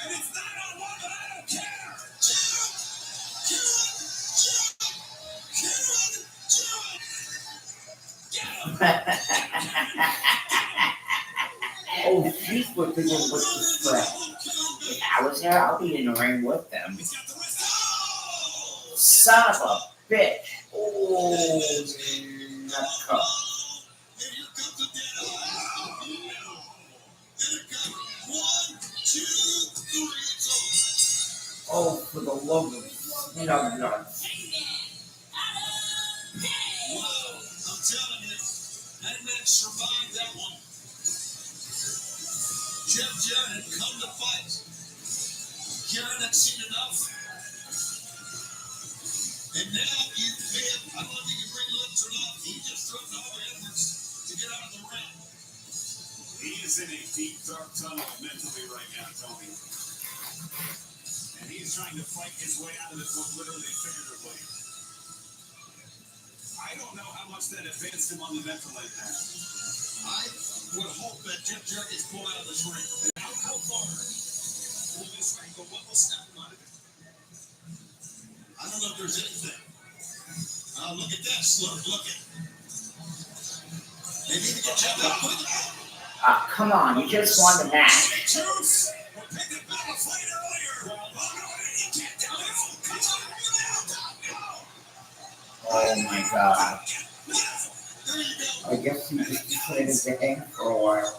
And it's not on one, but I don't care. Oh, she's with the strap. If I was there, I'll be in the ring with them. Son of a bitch. Oh, nutcup. Oh, for the love of nuts. I'm telling you, that man survived that one. Jeff Jarrett had come to fight. Jarrett had seen enough. And now you feel, I don't know if you can bring lips or not, he just throws all the efforts to get out of the ring. He is in a deep, dark tunnel mentally right now, Tony. And he's trying to fight his way out of this one, literally, figuratively. I don't know how much that advanced him on the mental end now. I would hope that Jeff Jarrett gets pulled out of this ring. How far will this ring go? What will snap him out of it? I don't know if there's anything. Look at that slur. Look at. They need to get Jeff out. Come on, you just won the match. Juice. We're picking up a fight earlier. Oh, no, you can't do it. Oh my God. There you go. I guess he just decided to hang for a while.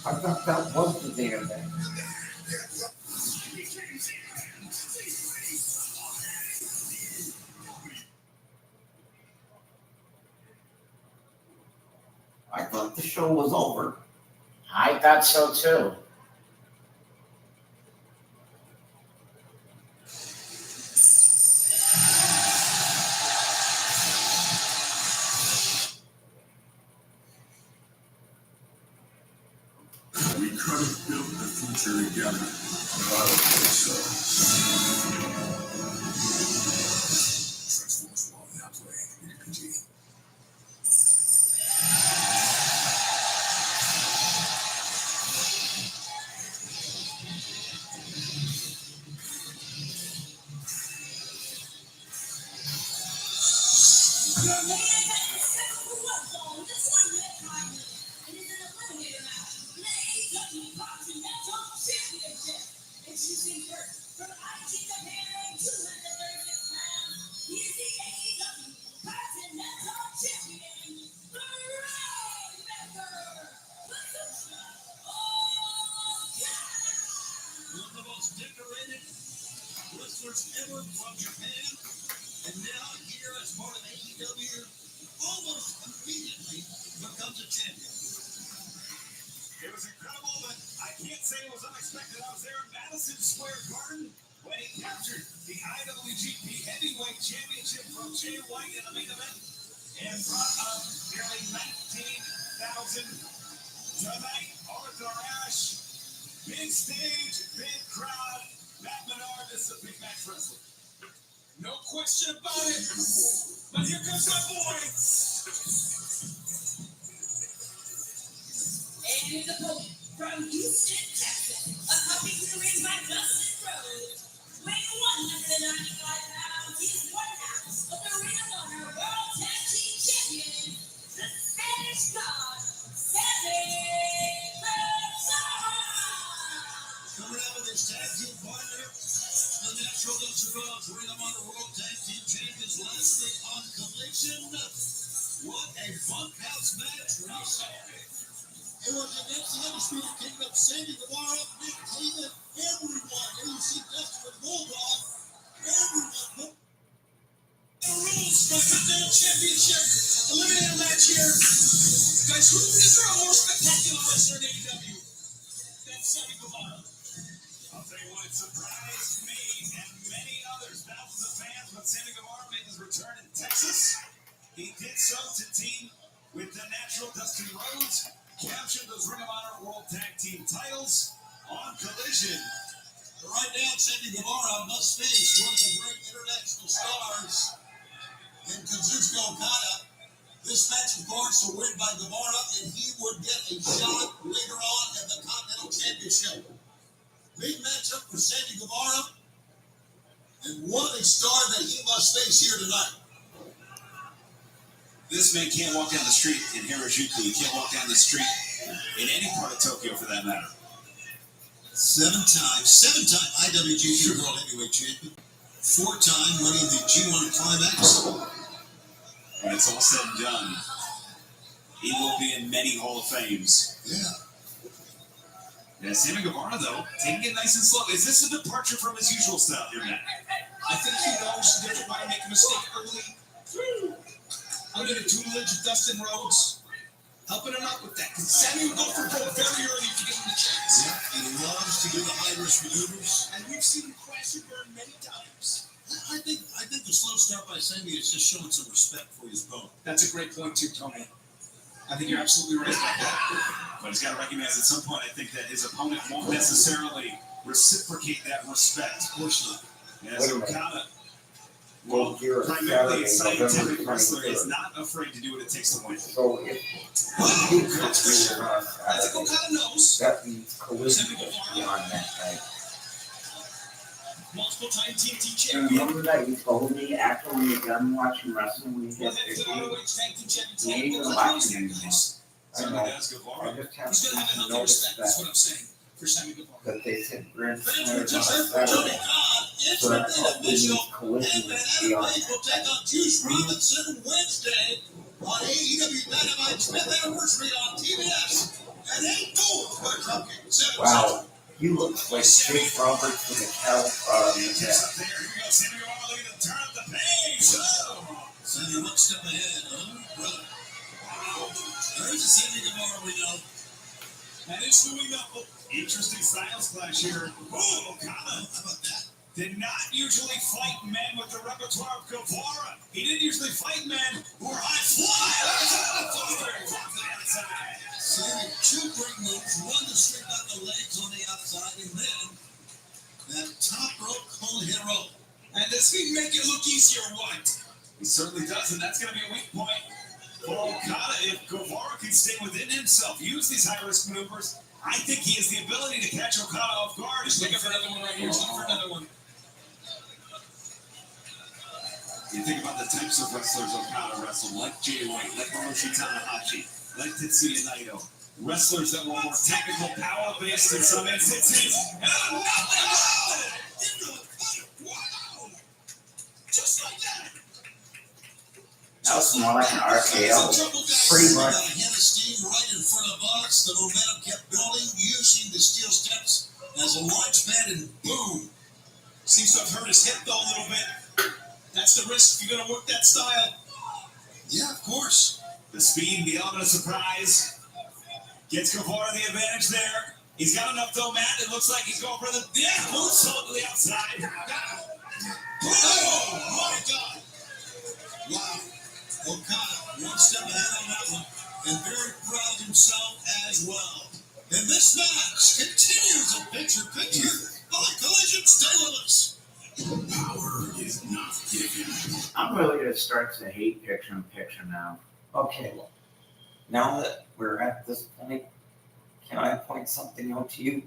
I thought that was the damn thing. I thought the show was over. I thought so too. kind of build the future together. I don't think so. Transformers Law now playing PG. One of the most decorated wrestlers ever from Japan, and now here as part of AEW, almost immediately becomes a champion. It was incredible, but I can't say it was unexpected. I was there in Madison Square Garden when he captured the IWGP Heavyweight Championship from Jay White in the main event and brought up nearly 19,000 tonight. Arthur Ashe, big stage, big crowd. Matt Menard, this is a big match wrestler. No question about it. But here comes my boy. And here's a boy from Houston, Texas. A puppy to the ring by Dustin Rhodes. Weighing 195 pounds, he's one half of the Ring of Honor World Tag Team Champion, the Spanish God, Sammy Guevara. Coming out of his tag team partner, the Natural Dustin Rhodes, Ring of Honor World Tag Team Champions, lastly on Collision. What a bunkhouse match we saw. It was against the Undisputed Kingdom, Sammy Guevara, Nick Cleveland, everyone. And you see Dustin with Bulldog, everyone. The rules for the Continental Championship eliminator match here. Guys, is there a more spectacular wrestler in AEW than Sammy Guevara? I'll tell you what, it surprised me and many others, thousands of fans, when Sammy Guevara made his return in Texas. He did so to team with the Natural Dustin Rhodes, captured those Ring of Honor World Tag Team titles on Collision. Right now, Sammy Guevara must face one of the great international stars in Kazuchika Okada. This match, of course, will win by Guevara, and he would get a shot later on at the Continental Championship. Big matchup for Sammy Guevara, and what a star that he must face here tonight. This man can't walk down the street in Harajuku. He can't walk down the street in any part of Tokyo for that matter. Seven-time IWGP World Heavyweight Champion. 4-time winning the G1 Climax. When it's all said and done, he will be in many Hall of Fames. Yeah, Sammy Guevara, though, taking it nice and slow. Is this a departure from his usual style here, Matt? I think he knows he doesn't want to make a mistake early. Under the tutelage of Dustin Rhodes, helping him out with that. Because Sammy would go for gold very early to give him the chance. Yeah, he loves to do the high-risk maneuvers. And we've seen him crash and burn many times. I think the slow start by Sammy is just showing some respect for his opponent. That's a great point too, Tony. I think you're absolutely right about that. But he's got to recognize at some point, I think that his opponent won't necessarily reciprocate that respect. Of course not. As Okada, well, primarily a scientific wrestler, is not afraid to do what it takes to win. So if he puts me across, I think Okada knows. that means Collision is beyond that night. Multiple-time TNT And champion. remember that you told me after we were done watching wrestling, we Well, get that's 50? an ROH Tag Team Champion. We ain't even watching anymore. I Sammy know. does Guevara. I just have He's going to have to enough notice respect, that's that. what I'm saying, for Sammy Guevara. But they said Brent Thank you, Flair on Joseph. Saturday. Tony Khan, So that's what we Mitchell, need Collision and is Adam beyond Page will that. take on Juice Robinson Wednesday on AEW Dynamite's 5th anniversary on TBS at 8 gold for Cupcake. Wow, you look like Jake Roberts with a cow. Yes, up there. Here we go. Sammy Guevara looking to turn up the pace. Oh. Sammy, one step ahead, huh, brother? There's a Sammy Guevara we know. That is who we know. Interesting styles clash here. Oh, Okada. How about that? Did not usually fight men with the repertoire of Guevara. He didn't usually fight men who are high flyers. Sammy, 2 great moves, one to straighten out the he make it look easy or what? He certainly does, and that's going to be a weak point for Okada. If Guevara can stay within himself, use these high-risk maneuvers, I think he has the ability to catch Okada off guard. He's looking for another one right here. He's looking for another one. You think about the types of wrestlers Okada wrestled, like Jay White, like Hiroshi Tanahashi, like Tetsuya Naito. Wrestlers that were more technical, power-based in some instances. And wow! Just like that. That was more like an RKO. Pretty much. Hannah Steve right in front of us. The momentum kept building, using the steel steps as a launch pad, and boom. Seems to have hurt his hip though a little bit. That's the risk if you're going to work that style. Yeah, of course. The speed, the element of surprise. Gets Guevara the advantage there. He's got enough though, Matt. It looks like he's going for the moonsault to the outside. Oh, my God. Wow. Okada, one step ahead on that one. And very proud of himself as well. And this match continues a picture-picture by Collision. Stay with us. Power is not given. I'm really going to start to hate picture-in-picture now. Okay, well, now that we're at this point, can I point something out to you?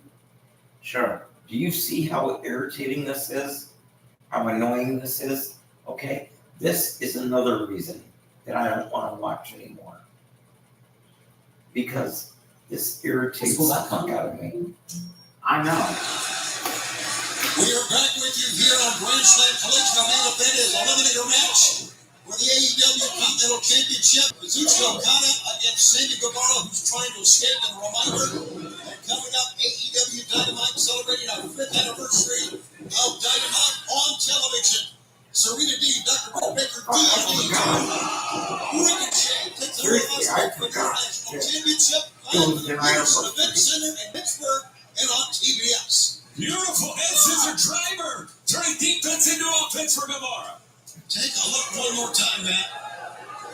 Sure. Do you see how irritating this is? How annoying this is? Okay, this is another reason that I don't want to watch anymore. Because this irritates the fuck out of me. I know. We are back with you here on Grand Slam Collision. Our main event is Eliminator match for the AEW Continental Championship. Kazuchika Okada against Sammy Guevara, who's trying to escape. And a reminder, coming up, AEW Dynamite celebrating our 5th anniversary of Dynamite on television. Serena Deeb, Dr. Britt Baker, DMD, Ricochet takes the National Championship live from the Peterson Event Center in Pittsburgh and on TBS. Beautiful head scissor driver, turning defense into offense for Guevara. Take a look one more time, Matt.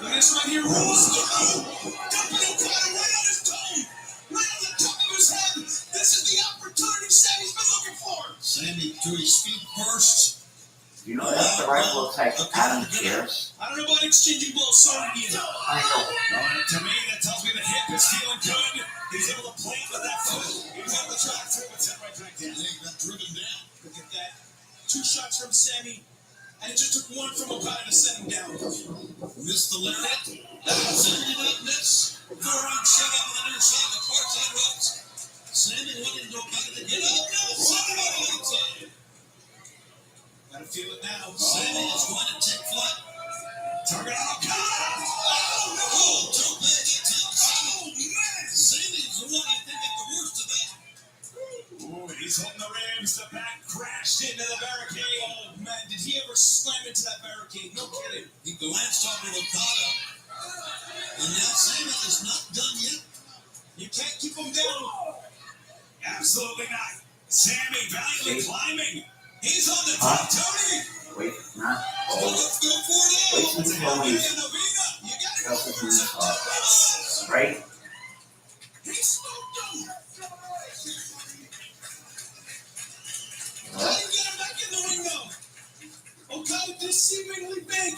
Look at this right here. Rolls through. Dumping Okada right on his dome. Right on the top of his head. This is the opportunity Sammy's been looking for. Sammy to his feet first. You know that the right looks like Adam Pearce. I don't know about exchanging blows, sorry, Ian. I know. To me, that tells me the hip is feeling good. He's able to play with that foot. He was able to track through, but set right back down. They got driven down. Look at that. 2 shots from Sammy. And it just took one from Okada to set him down. Missed the lariat. Sammy did not miss. Forearm shot up on the near side of the far side ropes. Sammy wanted Okada to get up. Now Sammy on the outside. Gotta feel it now. Sammy is going to take flight. Target on Okada. Oh, no. Too bad. Oh, man. Sammy's the one I think got the worst of that. Ooh, he's holding the ribs. The back crashed into the barricade. Oh, man. Did he ever slam into that barricade? No kidding. He glanced off of Okada. And now Sammy is not done yet. You can't keep him down. Absolutely not. Sammy valiantly climbing. He's on the top, Tony. Wait, not. Oh, let's go for it. Wait until he's right. He smoked him. How do you get him back in the ring though? Okada deceivingly big.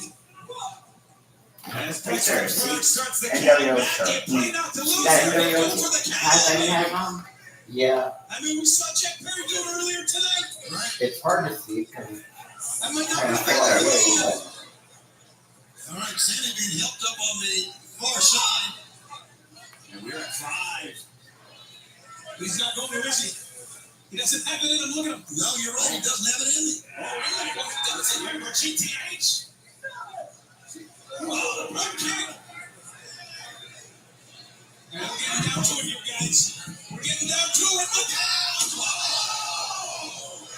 As Right there. Pittsburgh starts the NWO count, shirt. Matt, play not to lose. That Go NWO for the hat that he count. had on? Yeah. I mean, we saw Jack Perry do it earlier tonight. Right. It's hard to see because That might not kind be of fair. far away, but All right, Sammy being helped up on the far side. And we're at 5. He's not going to, is he? He doesn't have it in him. Look at him. No, you're right. He doesn't have it in him. Oh, really? What does he have for GTH? Oh, the blood kick. And we're getting down to it here, guys. We're getting down to it. Look out! Oh!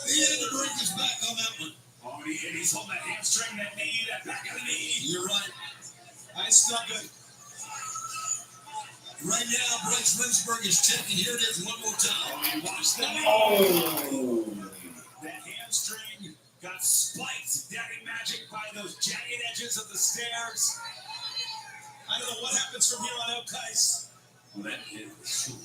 He had to break his back on that one. Oh, and he's holding that hamstring, that knee, that back of the knee. You're right. It's not good. Right now, Bryce Remsburg is checking. Here it is one more time. Oh, and watch the knee. oh, That hamstring got spiked, daddy magic, by those jagged edges of the stairs. I don't know what happens from here on out, guys. Well, that is.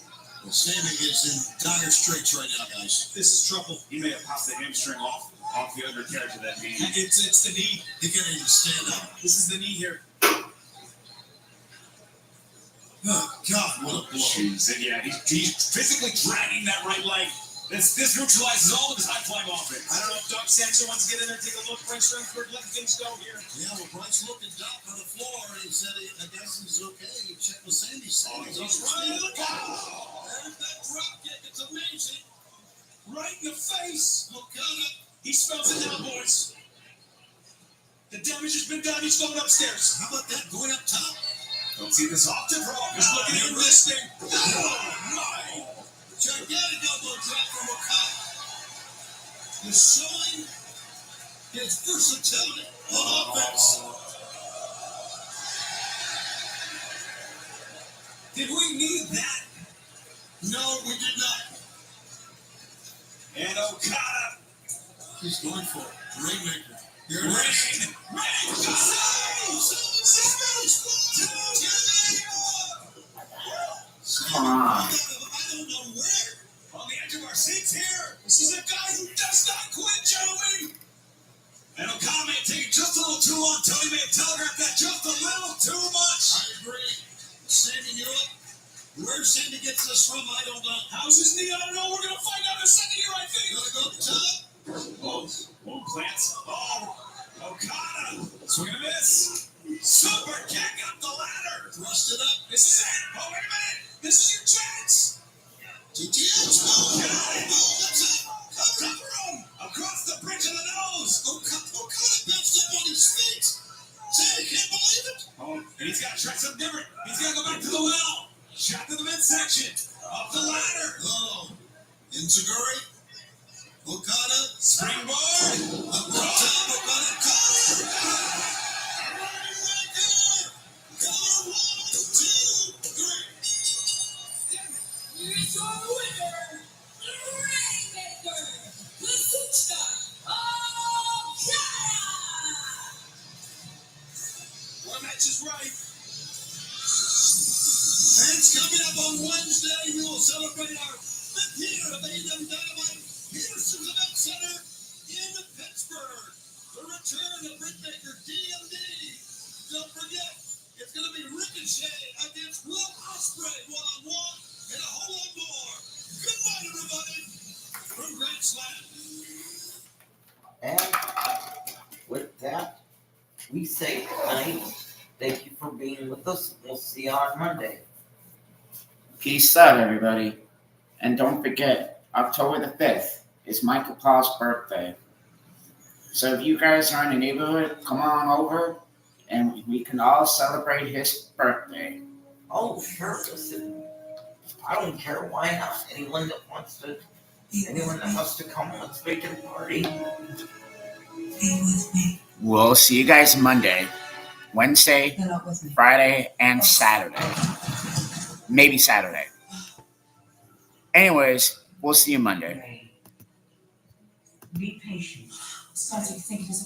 Well, Sammy is in dire straits right now, guys. This is trouble. He may have popped the hamstring off off the undercarriage of that knee. It's the knee. He can't even stand up. This is the knee here. Oh, God, what a blow. Jeez, and yeah, he's physically dragging that right leg. This neutralizes all of his high-flying offense. I don't know if Doug Saxon wants to get in there and take a look. Brent Stramsburg letting things go here. Yeah, well, Brent's looking Doc on the floor, and he said, I guess he's okay. He checked with Sandy. Sandy's right. Look out! There's that drop kick. It's amazing. Right in the face. Okada. He smells it now, boys. The damage has been done. He's going upstairs. How about that going up top? Don't see this often, bro. Just looking at listening. Oh, my. Gigantic elbow drop from Okada. He's showing his versatility on offense. Did we need that? No, we did not. And Okada. He's going for it. Rainmaker. Here it Rain. is. Come on. On the edge of our seats here. This is a guy who does not quit, gentlemen. And Okada may have taken just a little too long. Tony may have telegraphed that just a little too much. I agree. Sandy knew it. Where Sandy gets this from, I don't know. How's his knee? I don't know. We're going to find out in a second here, I think. Gotta go top. Whoa, Clance. Oh, Okada. Swing and a miss. Super kick up the ladder. Thrust it up. This is it. Oh, wait a minute. This is your chance. GTS. Oh, that's it. Cover him. Across the bridge of the nose. Okada bounced up on his feet. Sandy can't believe it. Oh, and he's got to try something different. He's got to go back to the well. Shot to the midsection. Up the ladder. Oh, Enziguri. Okada. Springboard. Up the top. Okada. Cover. Here's your winner, Rainmaker, the superstar, Okada. One match is right. Fans, coming up on Wednesday, we will celebrate our 5th year of AEW Dynamite. Peterson's Event Center in Pittsburgh. The return of Rainmaker DMD. Don't forget, it's going to be Ricochet against Will Ospreay one-on-one. And a whole lot more. Good night, everybody. From Grand Slam. And with that, we say goodnight. Thank you for being with us. We'll see you on Monday. Peace out, everybody. And don't forget, October the 5th is Michael Paul's birthday. So if you guys are in the neighborhood, come on over and we can all celebrate his birthday. Oh, sure. Listen, I don't care. Why not? Anyone that wants to come, let's make it a party. We'll see you guys Monday, Wednesday, Friday, and Saturday. Maybe Saturday. Anyways, we'll see you Monday. Be patient. Sometimes you think it is